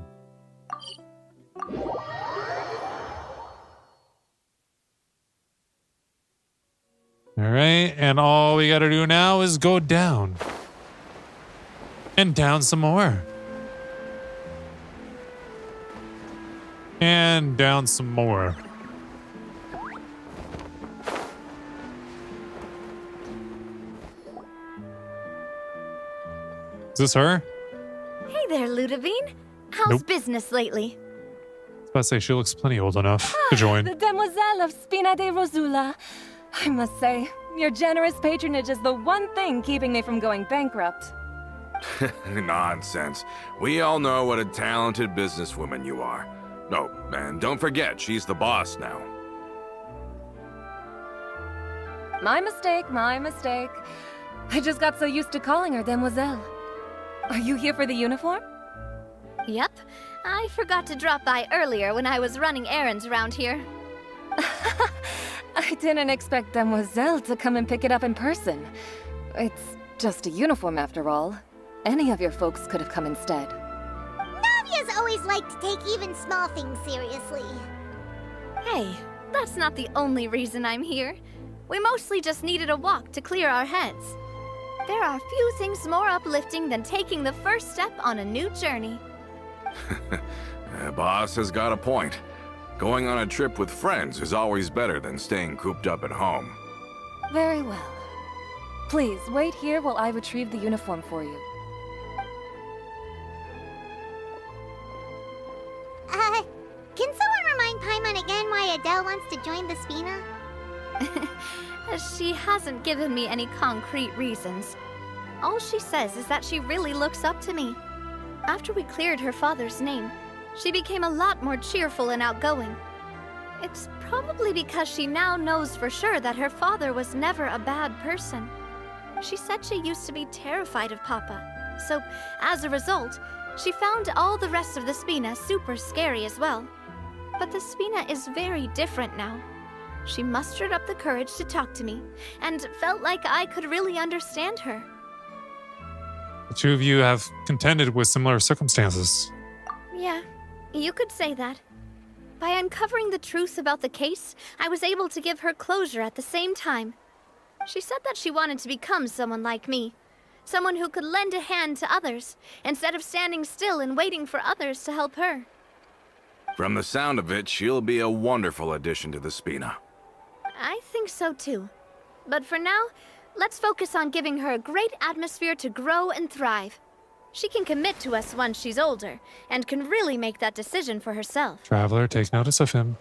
Alright, and all we gotta do now is go down. And down some more. And down some more. Is this her? Hey there, Ludovine. How's Nope. business lately? I was about to say she looks plenty old enough to join. The demoiselle of Spina de Rosula. I must say, your generous patronage is the one thing keeping me from going bankrupt. Nonsense. We all know what a talented businesswoman you are. Oh, and don't forget, she's the boss now. My mistake, my mistake. I just got so used to calling her demoiselle. Are you here for the uniform? Yep. I forgot to drop by earlier when I was running errands around here. I didn't expect demoiselle to come and pick it up in person. It's just a uniform after all. Any of your folks could have come instead. Navia's always liked to take even small things seriously. Hey, that's not the only reason I'm here. We mostly just needed a walk to clear our heads. There are few things more uplifting than taking the first step on a new journey. The boss has got a point. Going on a trip with friends is always better than staying cooped up at home. Very well. Please, wait here while I retrieve the uniform for you. Can someone remind Paimon again why Adele wants to join the Spina? She hasn't given me any concrete reasons. All she says is that she really looks up to me. After we cleared her father's name, she became a lot more cheerful and outgoing. It's probably because she now knows for sure that her father was never a bad person. She said she used to be terrified of Papa, so as a result, she found all the rest of the Spina super scary as well. But the Spina is very different now. She mustered up the courage to talk to me, and felt like I could really understand her. The two of you have contended with similar circumstances. Yeah, you could say that. By uncovering the truth about the case, I was able to give her closure at the same time. She said that she wanted to become someone like me. Someone who could lend a hand to others, instead of standing still and waiting for others to help her. From the sound of it, she'll be a wonderful addition to the Spina. I think so too. But for now, let's focus on giving her a great atmosphere to grow and thrive. She can commit to us once she's older, and can really make that decision for herself. Traveler, take notice of him.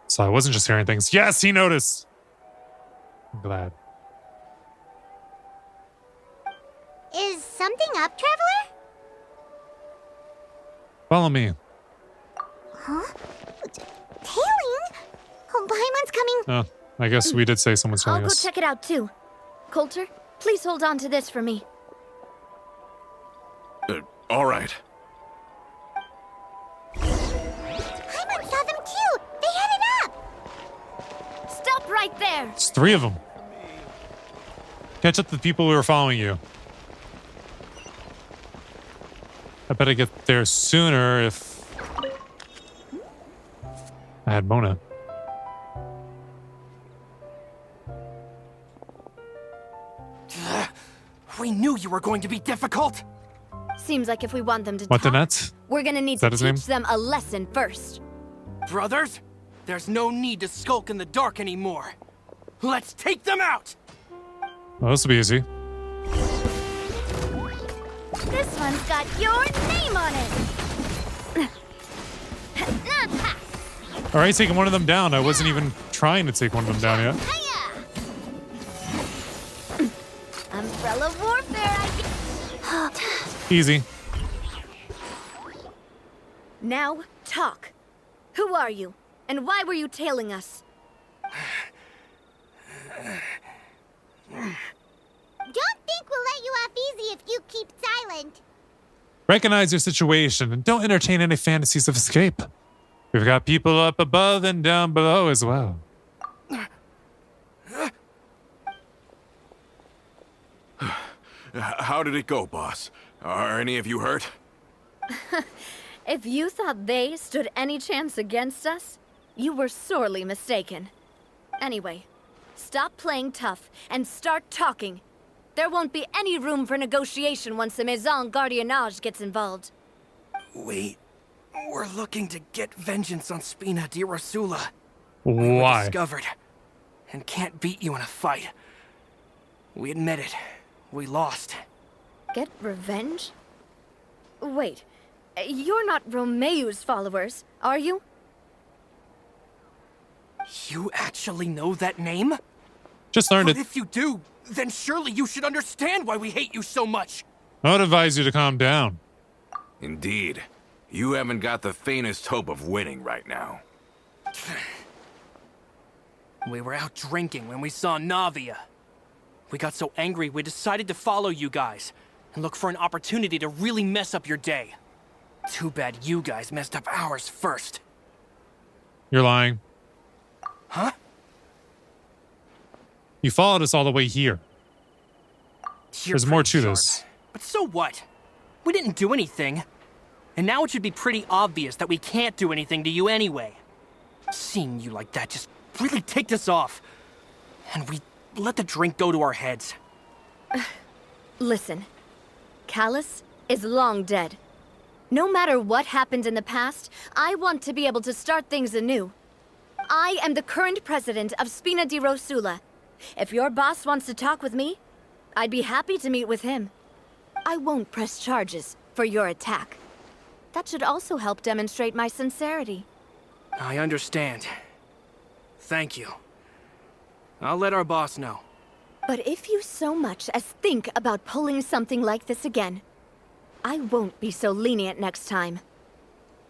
So I wasn't just hearing things. Yes, he noticed. I'm glad. Is something up, Traveler? Follow me. Huh? Tailing? Oh, Paimon's coming. Oh, I guess we did say someone's I'll telling go us. check it out too. Coulter, please hold on to this for me. All right. Paimon saw them too. They headed up. Stop right there! It's three of them. Catch up to the people who are following you. I better get there sooner if I had Mona. We knew you were going to be difficult. Seems like if we want them to What the talk, nuts? we're gonna need Is that to his name? teach them a lesson first. Brothers, there's no need to skulk in the dark anymore. Let's take them out! Oh, this will be easy. This one's got your name on it! All right, taking one of them down. I wasn't even trying to take one of them down yet. Hiya! Umbrella warfare, Easy. Now, talk. Who are you? And why were you tailing us? Don't think we'll let you off easy if you keep silent. Recognize your situation and don't entertain any fantasies of escape. We've got people up above and down below as well. How did it go, boss? Are any of you hurt? If you thought they stood any chance against us, you were sorely mistaken. Anyway, stop playing tough and start talking. There won't be any room for negotiation once the Maison Gardiennage gets involved. We're looking to get vengeance on Spina di Rosula. We were Why? discovered and can't beat you in a fight. We admit it. We lost. Get revenge? Wait, you're not Romeu's followers, are you? You actually know that name? Just learned But it. if you do, then surely you should understand why we hate you so much. I would advise you to calm down. Indeed. You haven't got the faintest hope of winning right now. We were out drinking when we saw Navia. We got so angry we decided to follow you guys and look for an opportunity to really mess up your day. Too bad you guys messed up ours first. You're lying. Huh? You followed us all the way here. You're There's more pretty to sharp. this. But so what? We didn't do anything. And now it should be pretty obvious that we can't do anything to you anyway. Seeing you like that just really ticked us off. And we let the drink go to our heads. Listen, Callus is long dead. No matter what happened in the past, I want to be able to start things anew. I am the current president of Spina di Rosula. If your boss wants to talk with me, I'd be happy to meet with him. I won't press charges for your attack. That should also help demonstrate my sincerity. I understand. Thank you. I'll let our boss know. But if you so much as think about pulling something like this again, I won't be so lenient next time.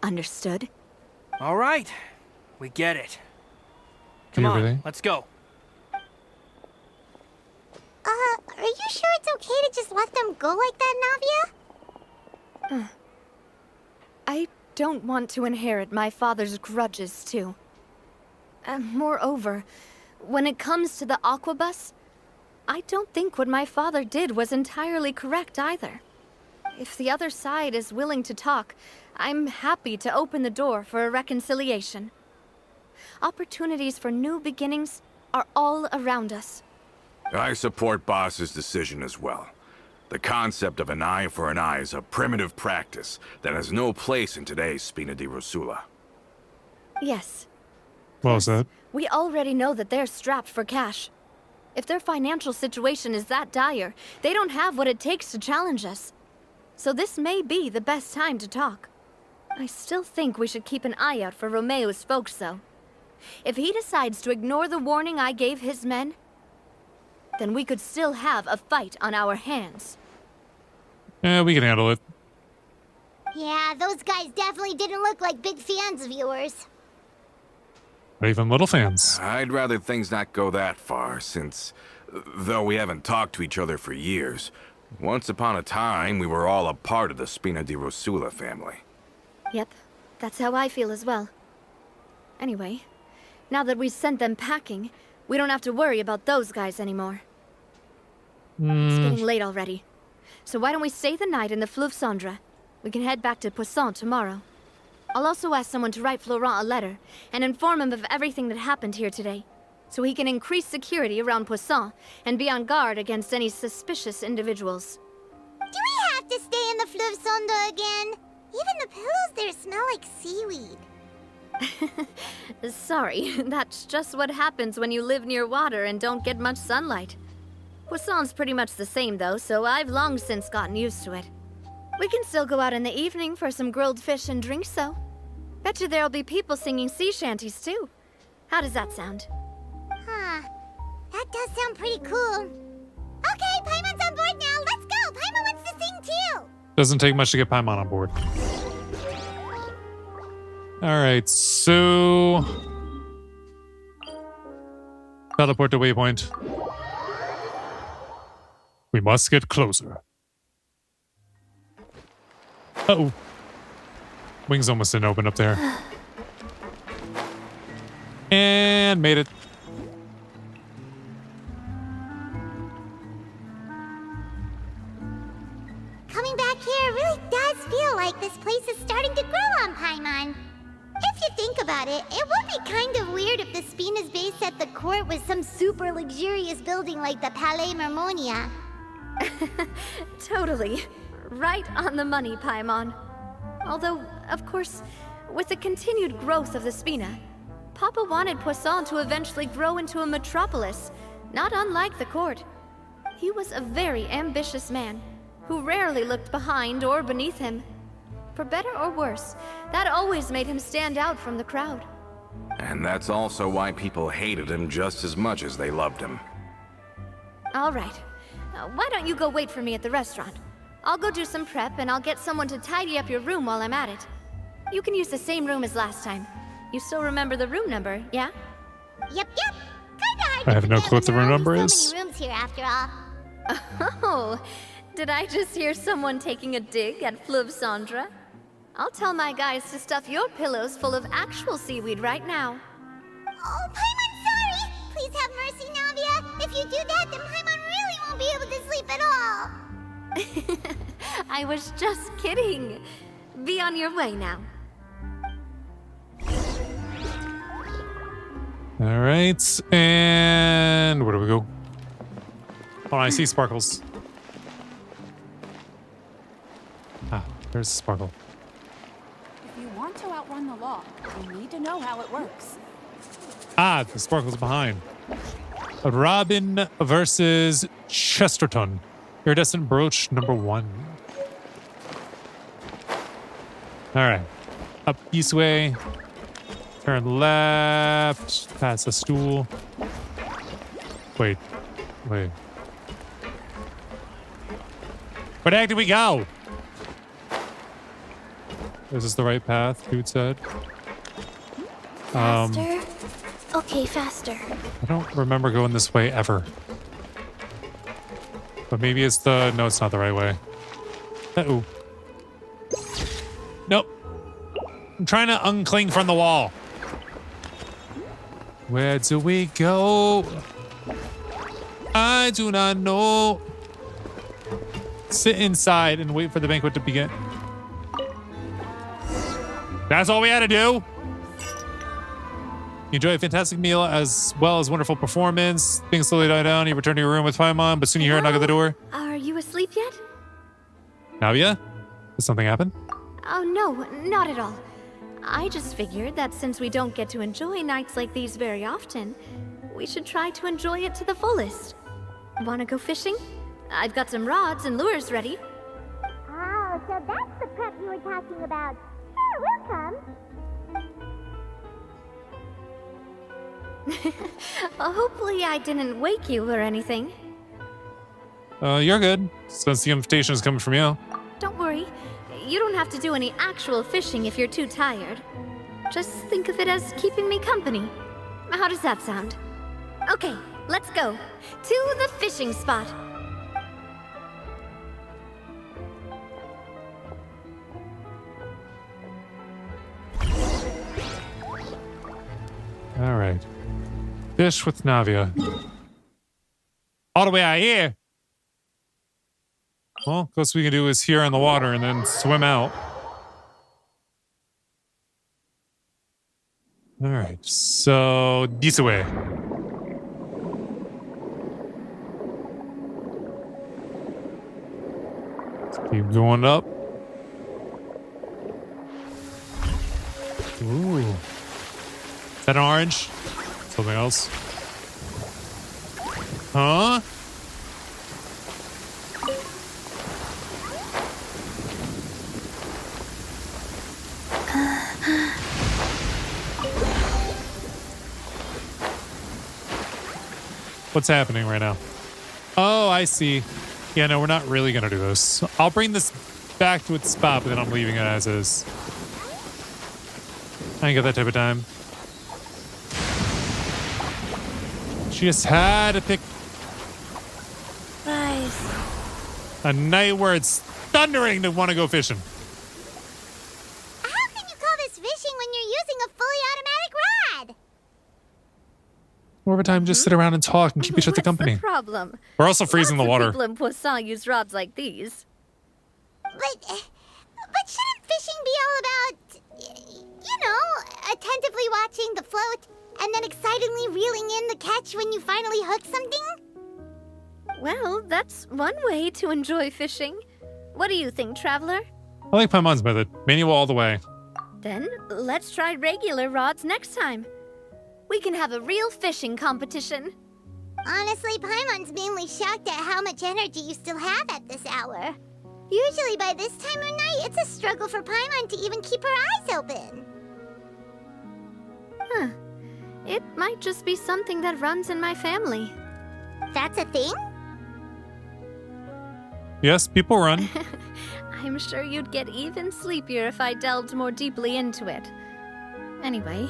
Understood? All right. We get it. Do Come you on, really? let's go. Are you sure it's okay to just let them go like that, Navia? I don't want to inherit my father's grudges, too. Moreover, when it comes to the Aquabus, I don't think what my father did was entirely correct either. If the other side is willing to talk, I'm happy to open the door for a reconciliation. Opportunities for new beginnings are all around us. I support Boss's decision as well. The concept of an eye for an eye is a primitive practice that has no place in today's Spina di Rosula. Yes, Well said. we already know that they're strapped for cash. If their financial situation is that dire, they don't have what it takes to challenge us. So this may be the best time to talk. I still think we should keep an eye out for Romeo's folks, though. If he decides to ignore the warning I gave his men, then we could still have a fight on our hands. Yeah, we can handle it. Yeah, those guys definitely didn't look like big fans of yours. Or even little fans. I'd rather things not go that far, since, though we haven't talked to each other for years, once upon a time we were all a part of the Spina di Rosula family. Yep, that's how I feel as well. Anyway, now that we've sent them packing, we don't have to worry about those guys anymore. It's getting late already. So why don't we stay the night in the Fleuve Cendre? We can head back to Poisson tomorrow. I'll also ask someone to write Florent a letter and inform him of everything that happened here today, so he can increase security around Poisson and be on guard against any suspicious individuals. Do we have to stay in the Fleuve Cendre again? Even the pillows there smell like seaweed. Sorry, that's just what happens when you live near water and don't get much sunlight. Poisson's pretty much the same though, so I've long since gotten used to it. We can still go out in the evening for some grilled fish and drinks though. Bet you there'll be people singing sea shanties too. How does that sound? Huh. That does sound pretty cool. Okay, Paimon's on board now. Let's go. Paimon wants to sing too. Doesn't take much to get Paimon on board. Alright, so... teleport to waypoint. We must get closer. Uh-oh. Wings almost didn't open up there. And made it. Coming back here really does feel like this place is starting to grow on Paimon. If you think about it, it would be kind of weird if the Spina's base at the court was some super luxurious building like the Palais Mermonia. Totally. Right on the money, Paimon. Although, of course, with the continued growth of the Spina, Papa wanted Poisson to eventually grow into a metropolis, not unlike the court. He was a very ambitious man, who rarely looked behind or beneath him. For better or worse, that always made him stand out from the crowd. And that's also why people hated him just as much as they loved him. All right. Why don't you go wait for me at the restaurant? I'll go do some prep and I'll get someone to tidy up your room while I'm at it. You can use the same room as last time. You still remember the room number, yeah? Yep. Kinda hard I to have no forget clue what the when room there are number only is. so many rooms here after all. Oh, did I just hear someone taking a dig at Fleuve Cendre? I'll tell my guys to stuff your pillows full of actual seaweed right now. Oh, Paimon, sorry! Please have mercy, Navia. If you do that, then Paimon really won't be able to sleep at all. I was just kidding. Be on your way now. All right, and where do we go? Oh, I see Sparkles. Ah, there's Sparkle. If you want to outrun the law, you need to know how it works. Ah, the Sparkle's behind. Robin versus Chesterton. Iridescent brooch number 1. All right, up this way. Turn left. Past the stool. Wait. Where the heck did we go? Is this the right path? Dude said. Faster. Okay, faster. I don't remember going this way ever. But maybe it's the... No, it's not the right way. Uh-oh. Nope. I'm trying to uncling from the wall. Where do we go? I do not know. Sit inside and wait for the banquet to begin. That's all we had to do. You enjoy a fantastic meal as well as wonderful performance. Things slowly die down. You return to your room with Paimon, but soon you hear a knock at the door. Are you asleep yet? Navia? Did something happen? Oh, no, not at all. I just figured that since we don't get to enjoy nights like these very often, we should try to enjoy it to the fullest. Wanna go fishing? I've got some rods and lures ready. Oh, so that's the prep you were talking about. Sure, we'll come. Hopefully I didn't wake you or anything. You're good, since the invitation is coming from you. Don't worry. You don't have to do any actual fishing if you're too tired. Just think of it as keeping me company. How does that sound? Okay, let's go. To the fishing spot. All right. Fish with Navia. All the way out here. Well, closest we can do is here in the water and then swim out. All right, so this way. Let's keep going up. Ooh. Is that an orange? Something else? Huh? What's happening right now? Oh, I see. Yeah, no, we're not really going to do this. I'll bring this back to its spot, but then I'm leaving it as is. I ain't got that type of time. She just had to pick Nice. a night where it's thundering to want to go fishing. How can you call this fishing when you're using a fully automatic rod? More of a time, just sit around and talk and keep each other What's company. the problem? We're also freezing the Lots of water. people in Poisson use rods like these. But shouldn't fishing be all about, you know, attentively watching the float and then excitedly reeling in the catch when you finally hook something? Well, that's one way to enjoy fishing. What do you think, Traveler? I like Paimon's method. Manual all the way. Then let's try regular rods next time. We can have a real fishing competition. Honestly, Paimon's mainly shocked at how much energy you still have at this hour. Usually by this time of night, it's a struggle for Paimon to even keep her eyes open. Huh. It might just be something that runs in my family. That's a thing? Yes, people run. I'm sure you'd get even sleepier if I delved more deeply into it. Anyway,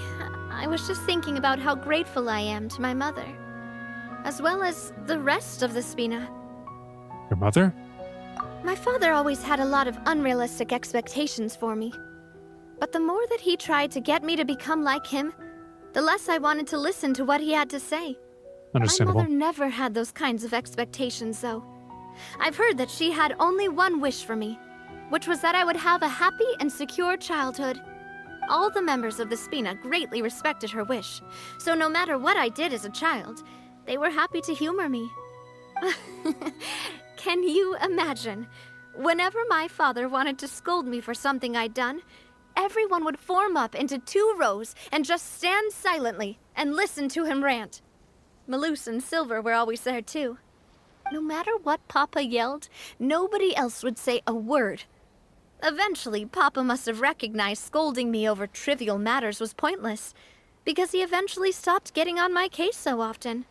I was just thinking about how grateful I am to my mother, as well as the rest of the Spina. Your mother? My father always had a lot of unrealistic expectations for me. But the more that he tried to get me to become like him, the less I wanted to listen to what he had to say. Understandable. My mother never had those kinds of expectations, though. I've heard that she had only one wish for me, which was that I would have a happy and secure childhood. All the members of the Spina greatly respected her wish, so no matter what I did as a child, they were happy to humor me. Can you imagine? Whenever my father wanted to scold me for something I'd done, everyone would form up into 2 rows and just stand silently and listen to him rant. Malus and Silver were always there too. No matter what Papa yelled, nobody else would say a word. Eventually, Papa must have recognized scolding me over trivial matters was pointless, because he eventually stopped getting on my case so often.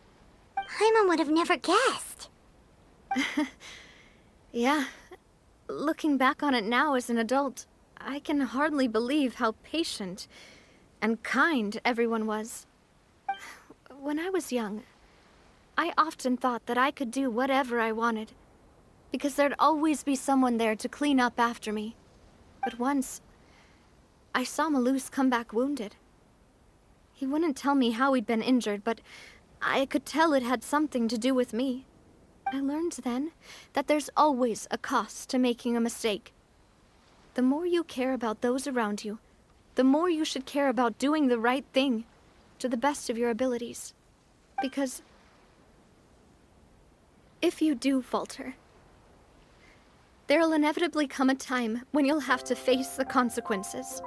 Paimon would have never guessed. Yeah, Looking back on it now as an adult, I can hardly believe how patient and kind everyone was. When I was young, I often thought that I could do whatever I wanted, because there'd always be someone there to clean up after me. But once, I saw Malus come back wounded. He wouldn't tell me how he'd been injured, but I could tell it had something to do with me. I learned then that there's always a cost to making a mistake. The more you care about those around you, the more you should care about doing the right thing to the best of your abilities. Because if you do falter, there'll inevitably come a time when you'll have to face the consequences.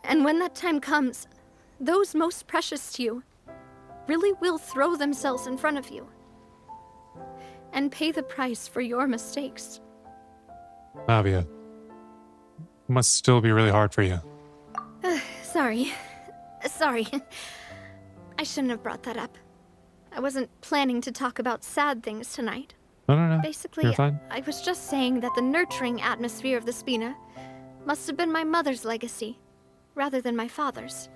And when that time comes, those most precious to you really will throw themselves in front of you and pay the price for your mistakes. Navia, it must still be really hard for you. Sorry. I shouldn't have brought that up. I wasn't planning to talk about sad things tonight. No. Basically, You're fine. I was just saying that the nurturing atmosphere of the Spina must have been my mother's legacy, rather than my father's.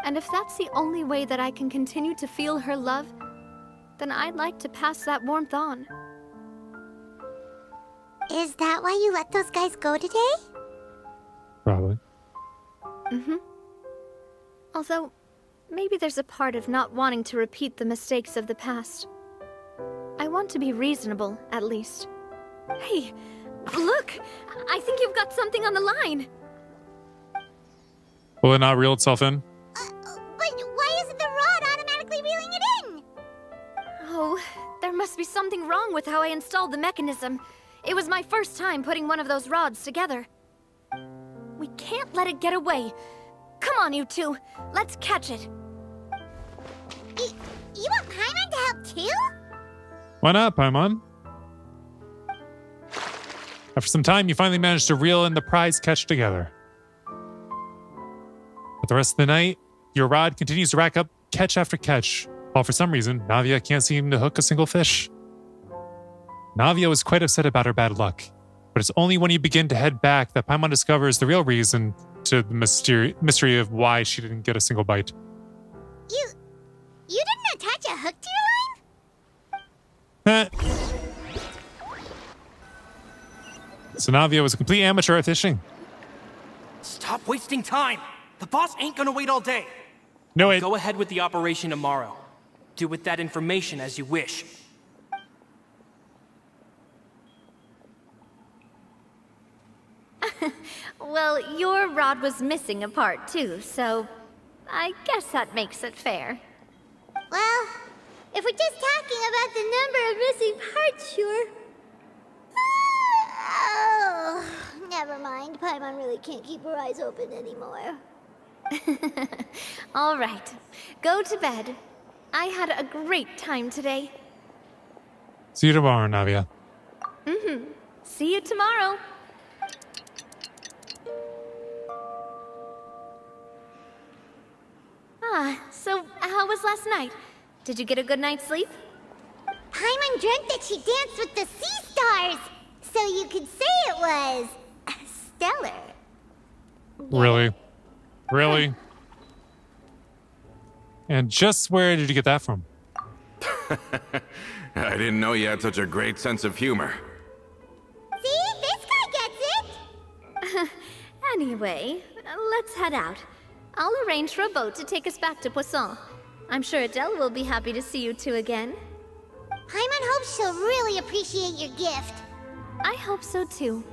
And if that's the only way that I can continue to feel her love, then I'd like to pass that warmth on. Is that why you let those guys go today? Probably. Although, maybe there's a part of not wanting to repeat the mistakes of the past. I want to be reasonable, at least. Hey, look! I think you've got something on the line! Will it not reel itself in? But why isn't the rod automatically reeling it in? Oh, there must be something wrong with how I installed the mechanism. It was my first time putting one of those rods together. We can't let it get away. Come on, you two. Let's catch it. You want Paimon to help too? Why not, Paimon? After some time, you finally managed to reel in the prize catch together. But the rest of the night, your rod continues to rack up catch after catch, while for some reason, Navia can't seem to hook a single fish. Navia was quite upset about her bad luck, but it's only when you begin to head back that Paimon discovers the real reason to the mystery of why she didn't get a single bite. You didn't attach a hook to your line? So Navia was a complete amateur at fishing. Stop wasting time! The boss ain't gonna wait all day. No, it. Go ahead with the operation tomorrow. Do with that information as you wish. Well, your rod was missing a part too, so I guess that makes it fair. Well, if we're just talking about the number of missing parts, sure. Oh, never mind. Paimon really can't keep her eyes open anymore. All right, go to bed. I had a great time today. See you tomorrow, Navia. See you tomorrow. So how was last night? Did you get a good night's sleep? Paimon dreamt that she danced with the sea stars, so you could say it was stellar. Really? Really? And just where did you get that from? I didn't know you had such a great sense of humor. See, this guy gets it. Anyway, let's head out. I'll arrange for a boat to take us back to Poisson. I'm sure Adele will be happy to see you two again. Paimon hopes she'll really appreciate your gift. I hope so too.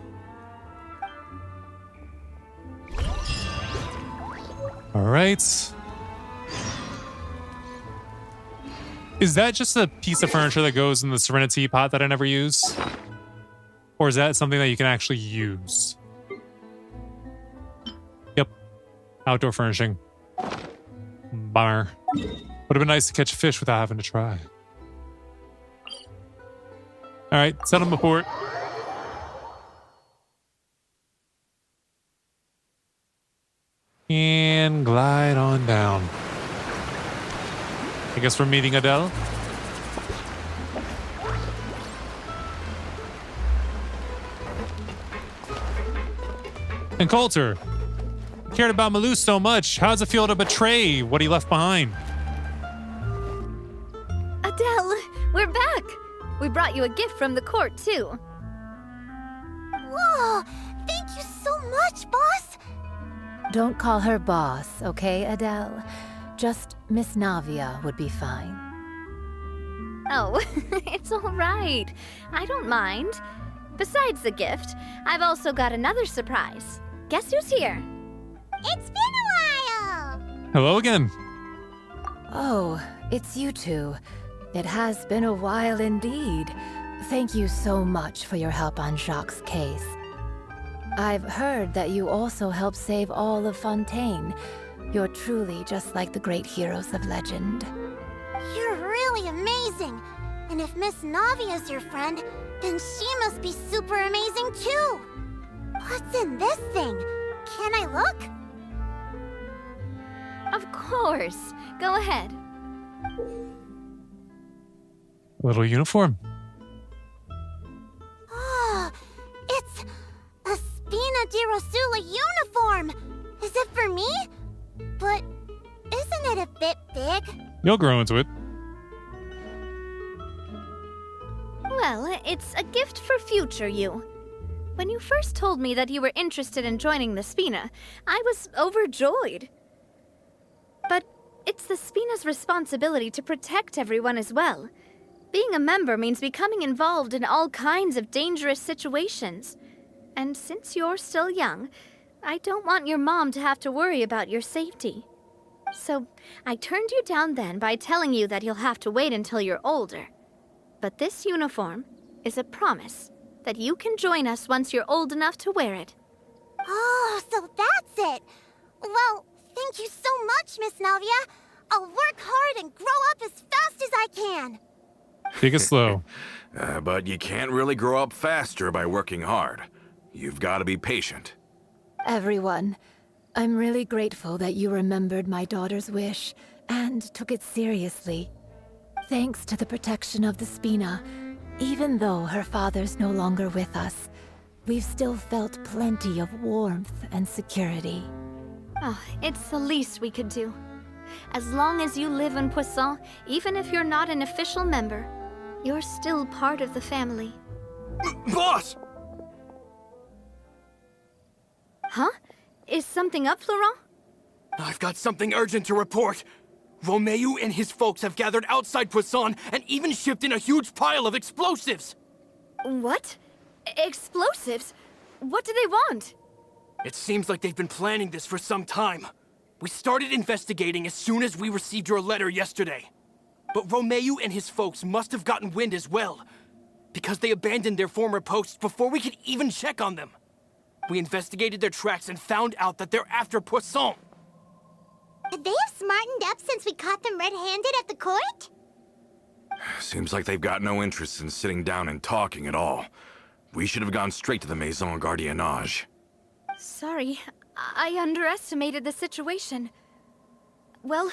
All right. Is that just a piece of furniture that goes in the Serenity pot that I never use? Or is that something that you can actually use? Yep. Outdoor furnishing. Bummer. Would have been nice to catch a fish without having to try. All right, set them aboard. And glide on down. I guess we're meeting Adele. And Coulter, you cared about Malus so much. How does it feel to betray what he left behind? Adele, we're back. We brought you a gift from the court, too. Whoa! Thank you so much, boss! Don't call her boss, okay, Adele? Just Miss Navia would be fine. Oh, it's all right. I don't mind. Besides the gift, I've also got another surprise. Guess who's here? It's been a while! Hello again. Oh, it's you two. It has been a while indeed. Thank you so much for your help on Jacques' case. I've heard that you also helped save all of Fontaine. You're truly just like the great heroes of legend. You're really amazing! And if Miss Navia's your friend, then she must be super amazing too! What's in this thing? Can I look? Of course. Go ahead. Little uniform. Ah, it's a Spina di Rosula uniform! Is it for me? But isn't it a bit big? You'll grow into it. Well, it's a gift for future you. When you first told me that you were interested in joining the Spina, I was overjoyed. But it's the Spina's responsibility to protect everyone as well. Being a member means becoming involved in all kinds of dangerous situations. And since you're still young, I don't want your mom to have to worry about your safety. So I turned you down then by telling you that you'll have to wait until you're older. But this uniform is a promise that you can join us once you're old enough to wear it. Oh, so that's it! Well, thank you so much, Miss Navia. I'll work hard and grow up as fast as I can. Take it slow. But you can't really grow up faster by working hard. You've got to be patient. Everyone, I'm really grateful that you remembered my daughter's wish and took it seriously. Thanks to the protection of the Spina, even though her father's no longer with us, we've still felt plenty of warmth and security. Oh, it's the least we could do. As long as you live in Poisson, even if you're not an official member, you're still part of the family. Boss! Huh? Is something up, Florent? I've got something urgent to report. Romeu and his folks have gathered outside Poisson and even shipped in a huge pile of explosives. What? Explosives? What do they want? It seems like they've been planning this for some time. We started investigating as soon as we received your letter yesterday. But Romeu and his folks must have gotten wind as well, because they abandoned their former posts before we could even check on them. We investigated their tracks and found out that they're after Poisson. Could they have smartened up since we caught them red-handed at the court? Seems like they've got no interest in sitting down and talking at all. We should have gone straight to the Maison Gardiennage. Sorry, I underestimated the situation. Well,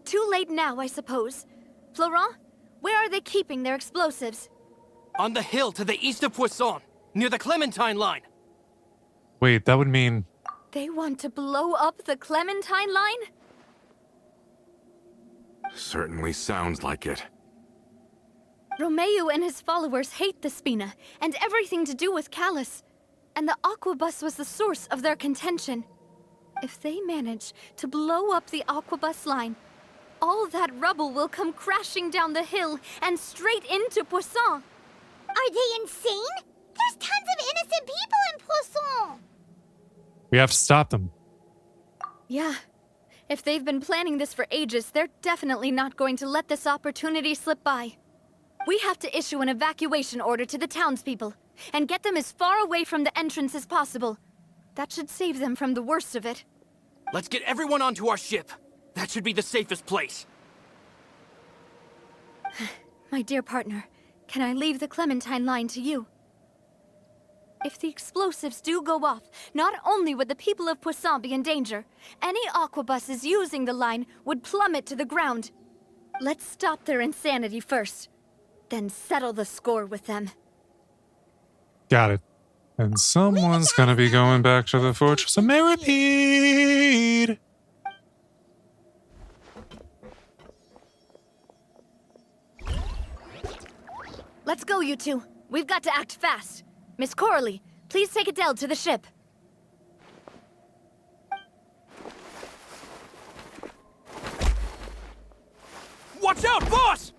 too late now, I suppose. Florent, where are they keeping their explosives? On the hill to the east of Poisson, near the Clementine line. Wait, that would mean... They want to blow up the Clementine line? Certainly sounds like it. Romeu and his followers hate the Spina, and everything to do with Callus. And the Aquabus was the source of their contention. If they manage to blow up the Aquabus line, all that rubble will come crashing down the hill and straight into Poisson. Are they insane? There's tons of innocent people in Poisson! We have to stop them. Yeah. If they've been planning this for ages, they're definitely not going to let this opportunity slip by. We have to issue an evacuation order to the townspeople and get them as far away from the entrance as possible. That should save them from the worst of it. Let's get everyone onto our ship. That should be the safest place. My dear partner, can I leave the Clementine line to you? If the explosives do go off, not only would the people of Poisson be in danger, any aquabuses using the line would plummet to the ground. Let's stop their insanity first, then settle the score with them. Got it. And someone's gonna be going back to the Fortress of Meripede. Let's go, you two. We've got to act fast. Miss Coralie, please take Adele to the ship. Watch out, boss!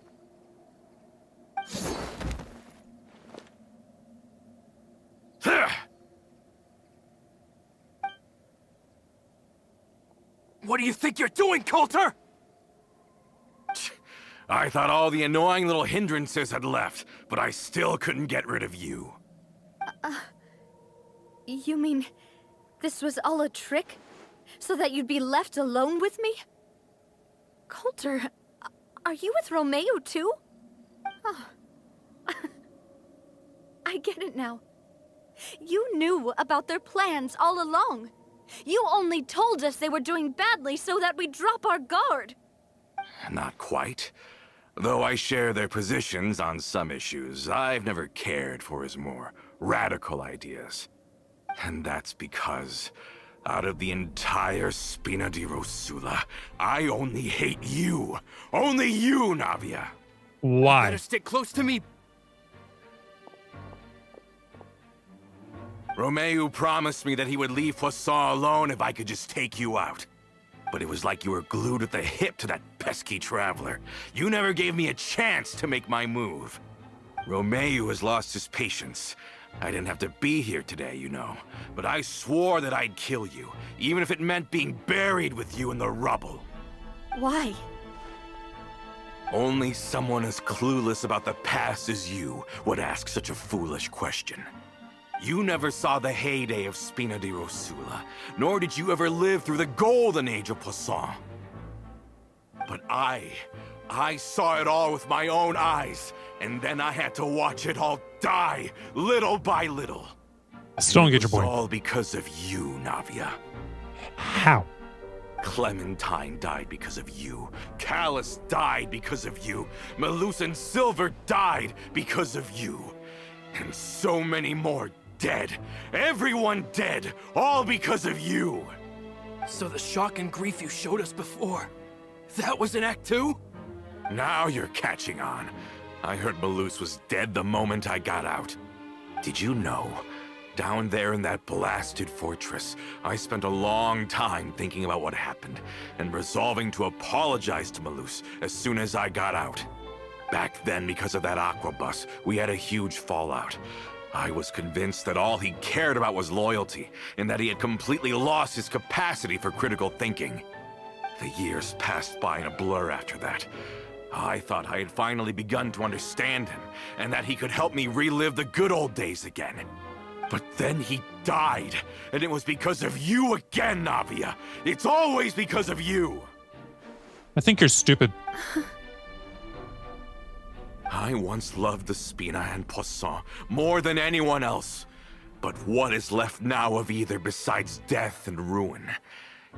What do you think you're doing, Coulter? I thought all the annoying little hindrances had left, but I still couldn't get rid of you. You mean this was all a trick? So that you'd be left alone with me? Coulter, are you with Romeo too? Oh. I get it now. You knew about their plans all along. You only told us they were doing badly so that we'd drop our guard. Not quite. Though I share their positions on some issues, I've never cared for his more radical ideas. And that's because, out of the entire Spina di Rosula, I only hate you. Only you, Navia. Why? Better stick close to me. Romeo promised me that he would leave Poisson alone if I could just take you out. But it was like you were glued at the hip to that pesky traveler. You never gave me a chance to make my move. Romeo has lost his patience. I didn't have to be here today, you know. But I swore that I'd kill you, even if it meant being buried with you in the rubble. Why? Only someone as clueless about the past as you would ask such a foolish question. You never saw the heyday of Spina di Rosula, nor did you ever live through the golden age of Poisson. But I saw it all with my own eyes, and then I had to watch it all die, little by little. I still don't get your It was point. all because of you, Navia. How? Clementine died because of you. Callus died because of you. Malus and Silver died because of you. And so many more dead. Everyone dead, all because of you. So the shock and grief you showed us before, that was in Act 2? Now you're catching on. I heard Malus was dead the moment I got out. Did you know? Down there in that blasted fortress, I spent a long time thinking about what happened, and resolving to apologize to Malus as soon as I got out. Back then, because of that aqua bus, we had a huge fallout. I was convinced that all he cared about was loyalty, and that he had completely lost his capacity for critical thinking. The years passed by in a blur after that. I thought I had finally begun to understand him, and that he could help me relive the good old days again. But then he died, and it was because of you again, Navia. It's always because of you. I think you're stupid. I once loved the Spina and Poisson more than anyone else. But what is left now of either besides death and ruin?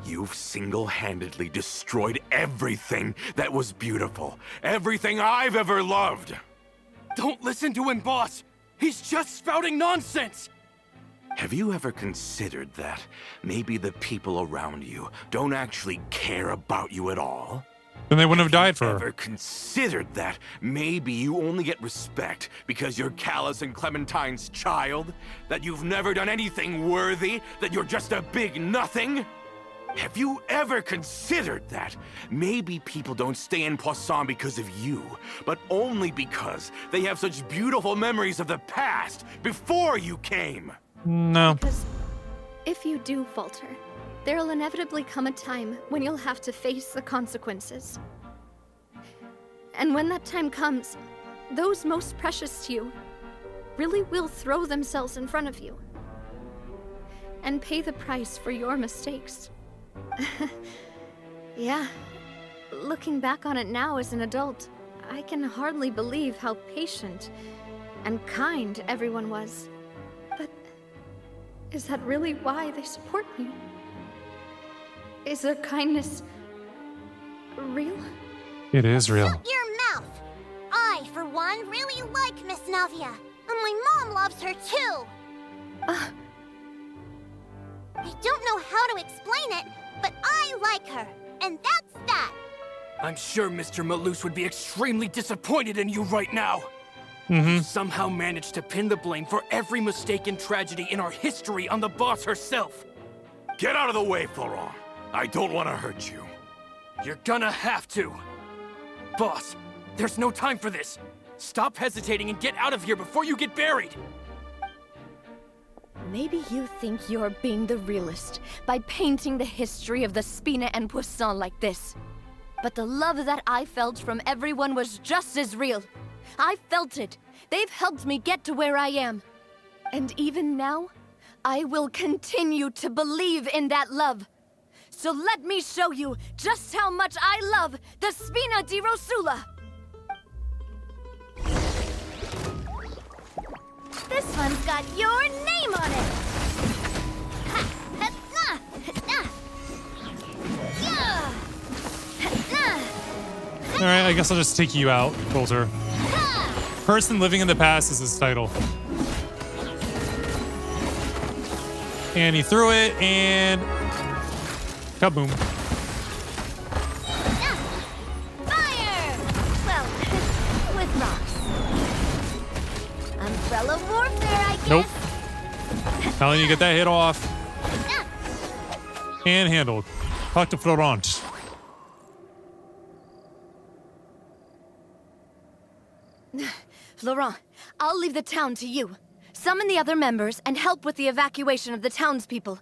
You've single-handedly destroyed everything that was beautiful. Everything I've ever loved. Don't listen to him, boss! He's just spouting nonsense! Have you ever considered that maybe the people around you don't actually care about you at all? Then they wouldn't have died for Ever her. considered that maybe you only get respect because you're Callus and Clementine's child? That you've never done anything worthy? That you're just a big nothing? Have you ever considered that maybe people don't stay in Poisson because of you, but only because they have such beautiful memories of the past before you came? No. Because if you do falter, there'll inevitably come a time when you'll have to face the consequences. And when that time comes, those most precious to you really will throw themselves in front of you and pay the price for your mistakes. Yeah, looking back on it now as an adult, I can hardly believe how patient and kind everyone was. But is that really why they support me? Is their kindness real? It is real. Shut your mouth! I, for one, really like Miss Navia. And my mom loves her too! I don't know how to explain it, but I like her, and that's that. I'm sure Mr. Malus would be extremely disappointed in you right now. Mm-hmm. You somehow managed to pin the blame for every mistaken tragedy in our history on the boss herself. Get out of the way, Florent. I don't want to hurt you. You're gonna have to. Boss, there's no time for this. Stop hesitating and get out of here before you get buried. Maybe you think you're being the realist by painting the history of the Spina and Poisson like this. But the love that I felt from everyone was just as real. I felt it. They've helped me get to where I am. And even now, I will continue to believe in that love. So let me show you just how much I love the Spina di Rosula. This one's got your name on it. Ha! Ha! Na! Na! Yeah! Ha! Na! All right, I guess I'll just take you out, Coulter. Person living in the past is his title. And he threw it, and kaboom. Fire! Well, with rocks. Umbrella warfare, I guess. Nope. Now you get that hit off. And handled. Talk to Florent. Florent, I'll leave the town to you. Summon the other members and help with the evacuation of the townspeople.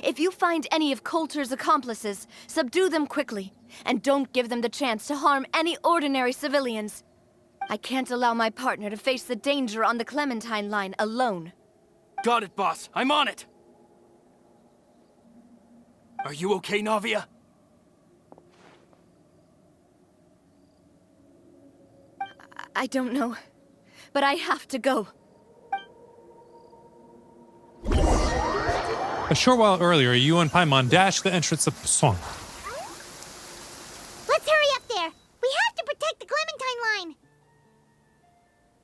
If you find any of Coulter's accomplices, subdue them quickly, and don't give them the chance to harm any ordinary civilians. I can't allow my partner to face the danger on the Clementine line alone. Got it, boss. I'm on it. Are you okay, Navia? I don't know, but I have to go. A short while earlier, you and Paimon dashed the entrance of Poisson. Let's hurry up there. We have to protect the Clementine line.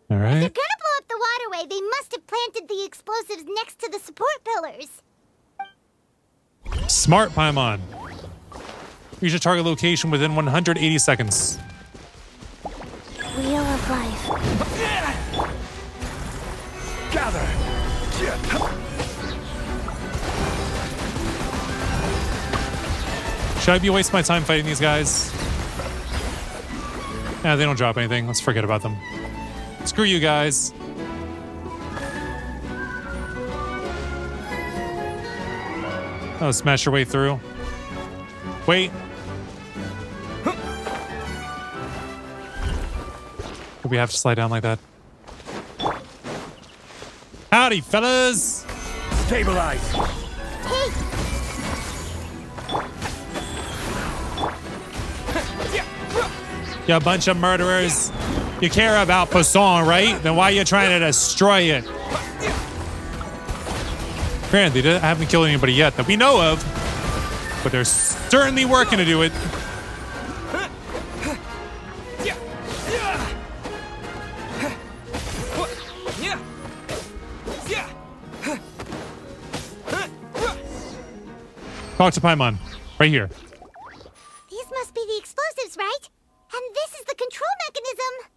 All If they're right. gonna blow up the waterway, they must have planted the explosives next to the support pillars. Smart, Paimon. Reach your target location within 180 seconds. Wheel of life. Gather! Should I be wasting my time fighting these guys? Yeah, they don't drop anything. Let's forget about them. Screw you guys. Oh, smash your way through. Wait. Do we have to slide down like that? Howdy, fellas! Stabilize! Hey, You bunch of murderers. You care about Poisson, right? Then why are you trying to destroy it? Granted, they haven't killed anybody yet that we know of, but they're certainly working to do it. Talk to Paimon. Right here. these must be the explosives, right? And this is the control mechanism.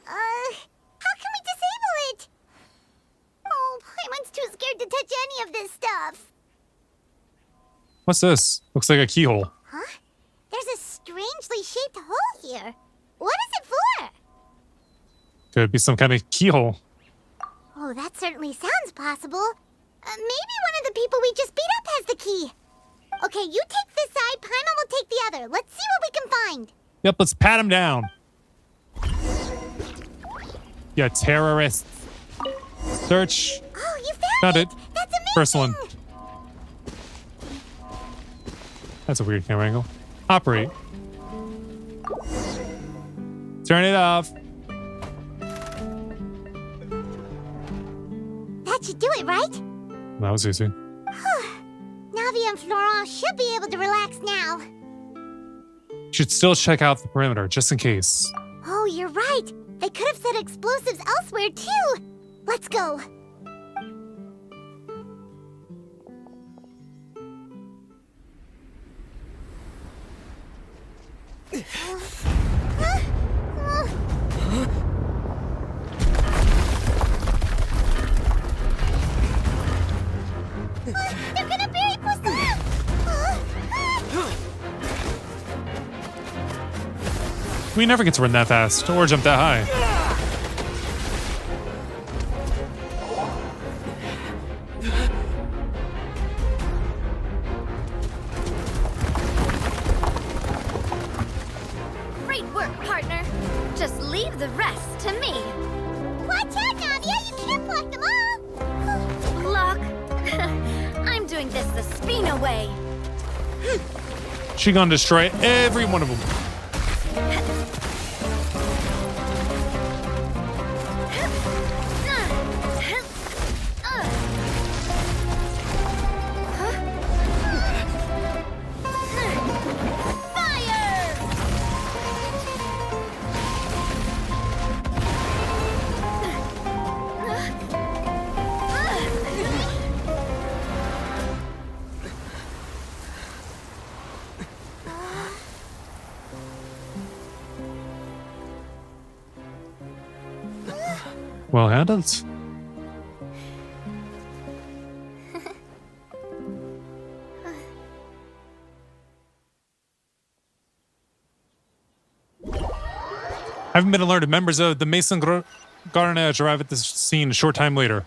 How can we disable it? Oh, Paimon's too scared to touch any of this stuff. What's this? Looks like a keyhole. Huh? There's a strangely shaped hole here. What is it for? Could be some kind of keyhole. Oh, that certainly sounds possible. Maybe one of the people we just beat up has the key. Okay, you take this side, Paimon will take the other. Let's see what we can find. Yep, let's pat him down. You terrorists. Search. Oh, you Found found it. That's amazing. First one. That's a weird camera angle. Operate. Turn it off. That should do it, right? That was easy. Navi and Florent should be able to relax now. Should still check out the perimeter, just in case. Oh, you're right. They could have set explosives elsewhere, too. Let's go. They're gonna bury Poisson! We never get to run that fast or jump that high. Great work, partner. Just leave the rest to me. Watch out, Navia! You can't block them all! Block. I'm doing this the Spina way. She gonna destroy every one of them. Well handled. Haven't been alerted. Members of the Mason Garnage arrive at this scene a short time later.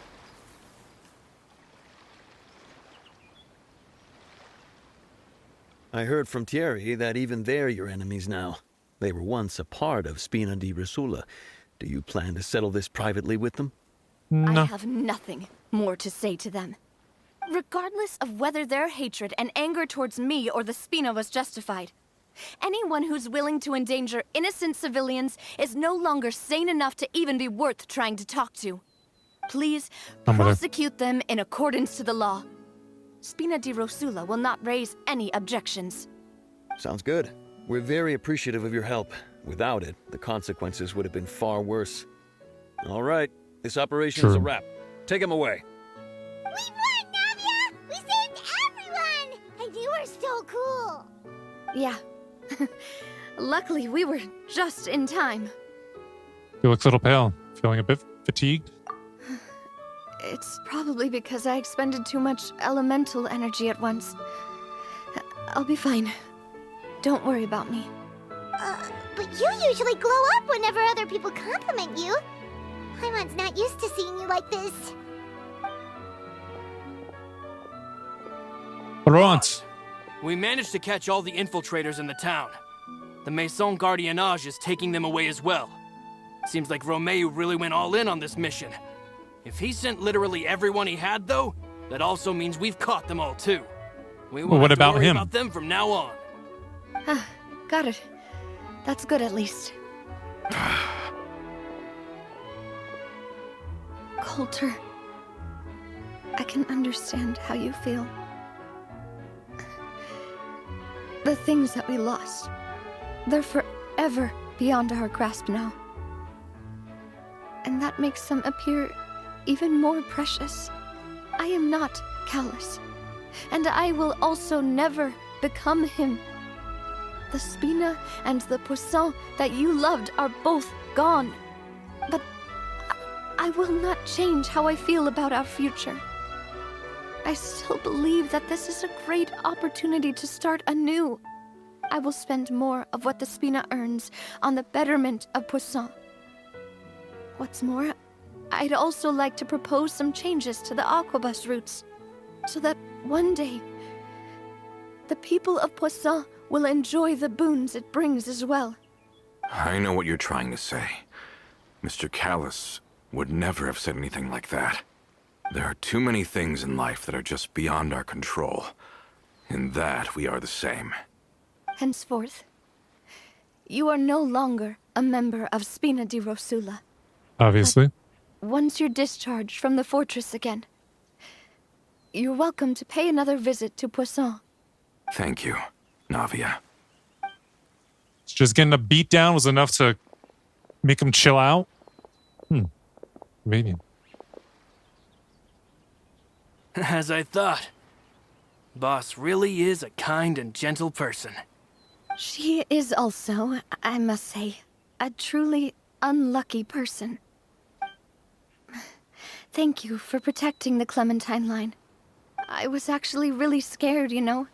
I heard from Thierry that even they're your enemies now. They were once a part of Spina di Rosula. Do you plan to settle this privately with them? I have nothing more to say to them. Regardless of whether their hatred and anger towards me or the Spina was justified, anyone who's willing to endanger innocent civilians is no longer sane enough to even be worth trying to talk to. Please prosecute them in accordance to the law. Spina di Rosula will not raise any objections. Sounds good. We're very appreciative of your help. Without it, the consequences would have been far worse. All right, this operation is a wrap. Take him away. We won, Navia! We saved everyone! And you were so cool! Yeah. Luckily, we were just in time. You look a little pale. Feeling a bit fatigued? It's probably because I expended too much elemental energy at once. I'll be fine. Don't worry about me. But you usually glow up whenever other people compliment you. Paimon's not used to seeing you like this. Laurent. We managed to catch all the infiltrators in the town. The Maison Gardiennage is taking them away as well. Seems like Romeu really went all in on this mission. If he sent literally everyone he had, though, that also means we've caught them all too. We won't what have to about worry him? about them from now on. Got it. That's good at least. Coulter, I can understand how you feel. The things that we lost, they're forever beyond our grasp now. And that makes them appear even more precious. I am not callous, and I will also never become him. The Spina and the Poisson that you loved are both gone. But I will not change how I feel about our future. I still believe that this is a great opportunity to start anew. I will spend more of what the Spina earns on the betterment of Poisson. What's more, I'd also like to propose some changes to the Aquabus routes, so that one day, the people of Poisson will enjoy the boons it brings as well. I know what you're trying to say. Mr. Callus would never have said anything like that. There are too many things in life that are just beyond our control. In that, we are the same. Henceforth, you are no longer a member of Spina di Rosula. Obviously. Once you're discharged from the fortress again, you're welcome to pay another visit to Poisson. Thank you, Navia. Just getting a beat down was enough to make him chill out? Maybe. As I thought. Boss really is a kind and gentle person. She is also, I must say, a truly unlucky person. Thank you for protecting the Clementine line. I was actually really scared, you know.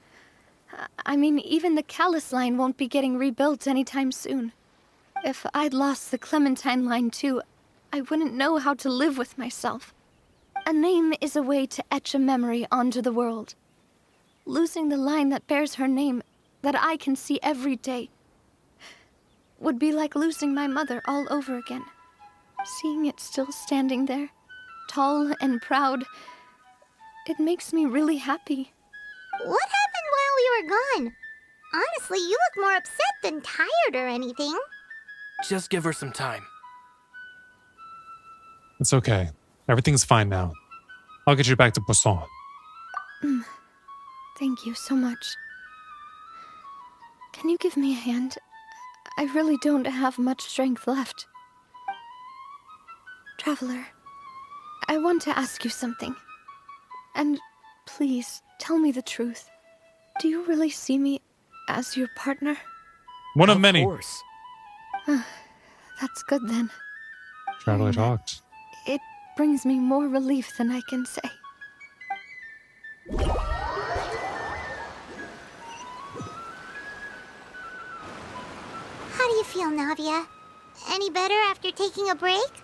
I mean, even the Callus line won't be getting rebuilt anytime soon. If I'd lost the Clementine line too, I wouldn't know how to live with myself. A name is a way to etch a memory onto the world. Losing the line that bears her name, that I can see every day, would be like losing my mother all over again. Seeing it still standing there, tall and proud, it makes me really happy. What happened while we were gone? Honestly, you look more upset than tired or anything. Just give her some time. It's okay. Everything's fine now. I'll get you back to Poisson. Thank you so much. Can you give me a hand? I really don't have much strength left. Traveler, I want to ask you something. And please, tell me the truth. Do you really see me as your partner? One of many. Of course. That's good then. Traveler talked. It brings me more relief than I can say. How do you feel, Navia? Any better after taking a break?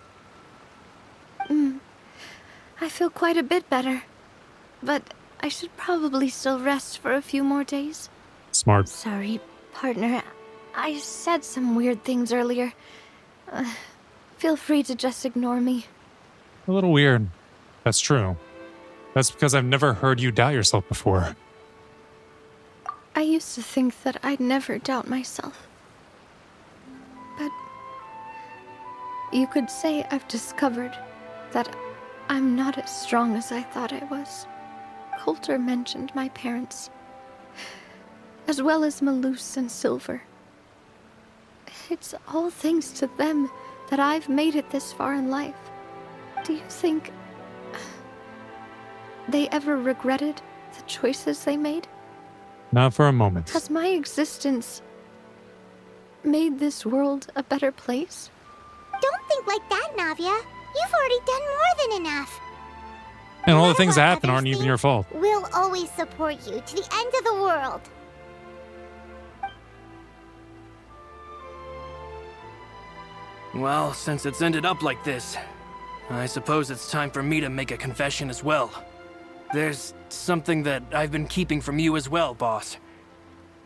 I feel quite a bit better. But I should probably still rest for a few more days. Smart. Sorry, partner. I said some weird things earlier. Feel free to just ignore me. A little weird. That's true. That's because I've never heard you doubt yourself before. I used to think that I'd never doubt myself. But you could say I've discovered that I'm not as strong as I thought I was. Coulter mentioned my parents, as well as Malus and Silver. It's all thanks to them that I've made it this far in life. Do you think they ever regretted the choices they made? Not for a moment. Has my existence made this world a better place? Don't think like that, Navia. You've already done more than enough. And all the No matter things that what happen others aren't even think, your fault. We'll always support you to the end of the world. Well, since it's ended up like this, I suppose it's time for me to make a confession as well. There's something that I've been keeping from you as well, boss.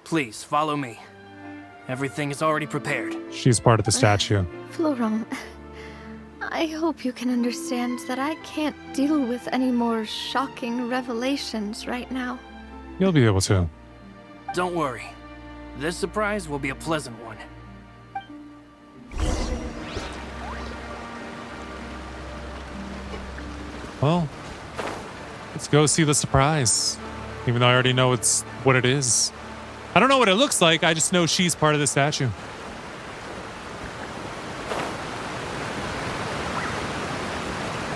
Please, follow me. Everything is already prepared. She's part of the statue. Florent, I hope you can understand that I can't deal with any more shocking revelations right now. You'll be able to. Don't worry. This surprise will be a pleasant one. Well, let's go see the surprise. Even though I already know it's what it is. I don't know what it looks like, I just know she's part of the statue.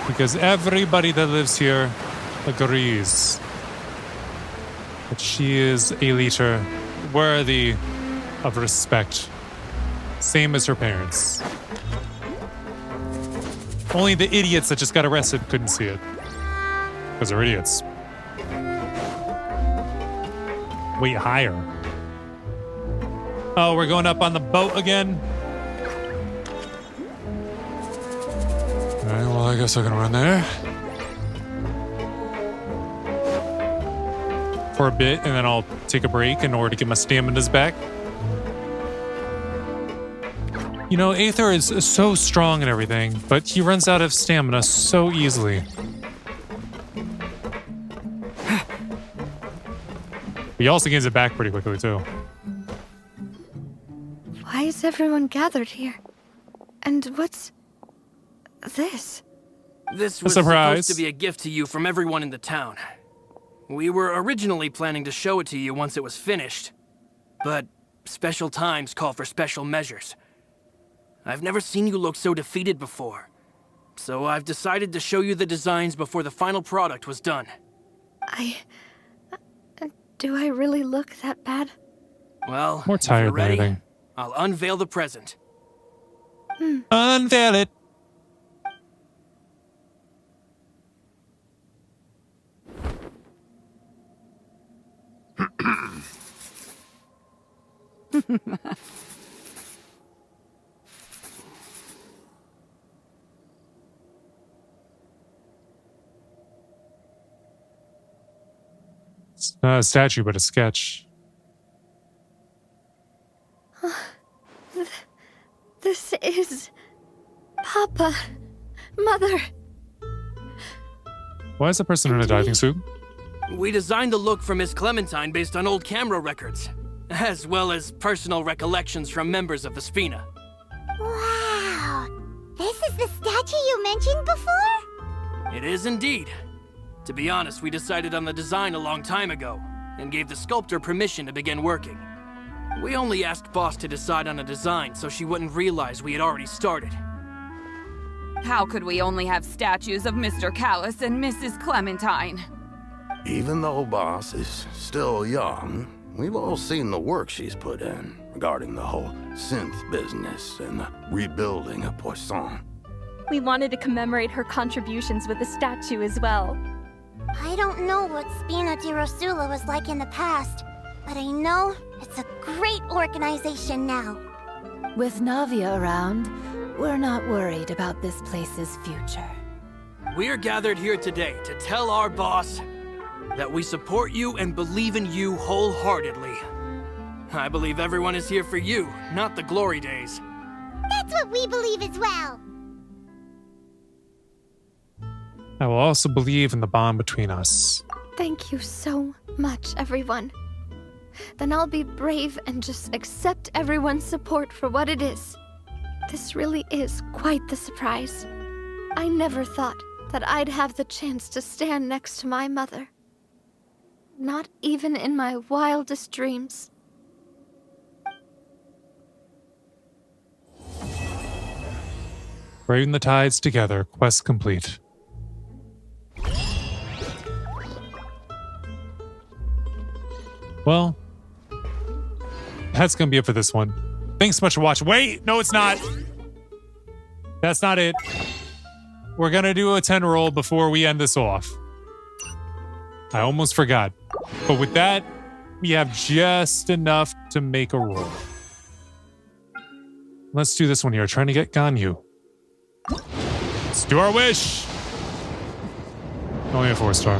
Because everybody that lives here agrees that she is a leader worthy of respect. Same as her parents. Only the idiots that just got arrested couldn't see it. Because they're idiots. Wait, higher. Oh, we're going up on the boat again? Alright, well, I guess I can run there. For a bit, and then I'll take a break in order to get my staminas back. You know, Aether is so strong and everything, but he runs out of stamina so easily. He also gains it back pretty quickly, too. Why is everyone gathered here? And what's this? This was surprise. supposed to be a gift to you from everyone in the town. We were originally planning to show it to you once it was finished, but special times call for special measures. I've never seen you look so defeated before, so I've decided to show you the designs before the final product was done. Do I really look that bad? Well, More if tired you're than ready, anything. I'll unveil the present. Unveil it. It's not a statue, but a sketch. This is Papa, Mother. Why is the person in a diving suit? We designed the look for Miss Clementine based on old camera records, as well as personal recollections from members of the Spina. Wow! This is the statue you mentioned before? It is indeed. To be honest, we decided on the design a long time ago, and gave the sculptor permission to begin working. We only asked Boss to decide on a design so she wouldn't realize we had already started. How could we only have statues of Mr. Callus and Mrs. Clementine? Even though Boss is still young, we've all seen the work she's put in regarding the whole synth business and the rebuilding of Poisson. We wanted to commemorate her contributions with a statue as well. I don't know what Spina di Rosula was like in the past, but I know it's a great organization now. With Navia around, we're not worried about this place's future. We are gathered here today to tell our boss that we support you and believe in you wholeheartedly. I believe everyone is here for you, not the glory days. That's what we believe as well. I will also believe in the bond between us. Thank you so much, everyone. Then I'll be brave and just accept everyone's support for what it is. This really is quite the surprise. I never thought that I'd have the chance to stand next to my mother. Not even in my wildest dreams. Braving the tides together, quest complete. Well, that's gonna be it for this one. Thanks so much for watching. Wait, no, it's not. That's not it. We're gonna do a 10 roll before we end this off. I almost forgot. But with that, we have just enough to make a roll. Let's do this one here. Trying to get Ganyu. Let's do our wish. Only a 4-star.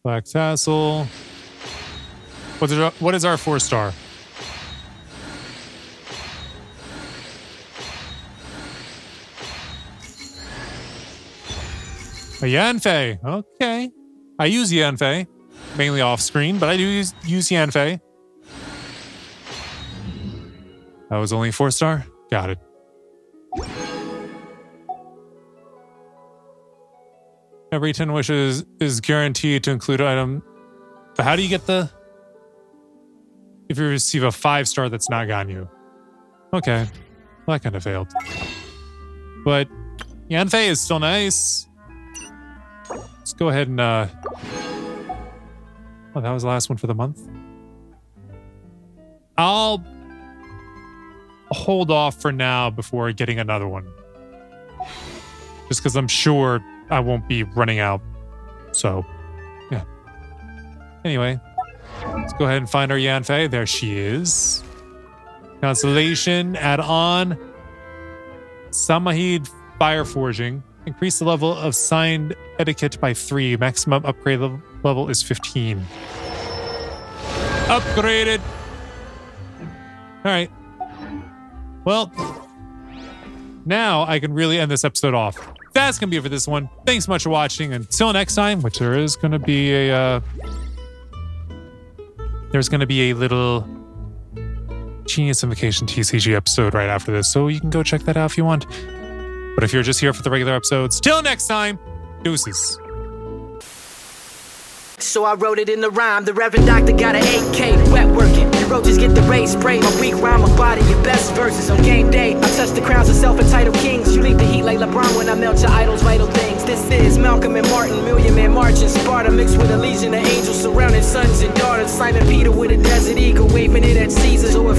Black Tassel. What is our 4-star? A Yanfei. Okay. I use Yanfei. Mainly off screen, but I do use Yanfei. That was only 4-star? Got it. Every 10 wishes is guaranteed to include an item. But how do you get the... If you receive a 5-star that's not Ganyu? Okay. Well, that kind of failed. But Yanfei is still nice. Let's go ahead and... Oh, that was the last one for the month. I'll hold off for now before getting another one. Just because I'm sure I won't be running out. So, yeah. Anyway, let's go ahead and find our Yanfei. There she is. Constellation, add on. Samahid Fire Forging. Increase the level of signed etiquette by 3. Maximum upgrade level is 15. Upgraded. All right. Well, now I can really end this episode off. That's going to be it for this one. Thanks so much for watching. Until next time, which there is going to be a... there's going to be a little Genius Invocation TCG episode right after this, so you can go check that out if you want. But if you're just here for the regular episodes, till next time, deuces. So I wrote it in the rhyme. The Reverend Doctor got an AK, wet working. roaches get the race spray. My weak rhyme, my body, your best verses on game day. I touch the crowns of self-entitled kings. You leave the heat like LeBron when I melt your idols' vital things. This is Malcolm and Martin, Million Man March in Sparta, mixed with a legion of angels surrounding sons and daughters. Simon Peter with a desert eagle, waving it at Caesars, or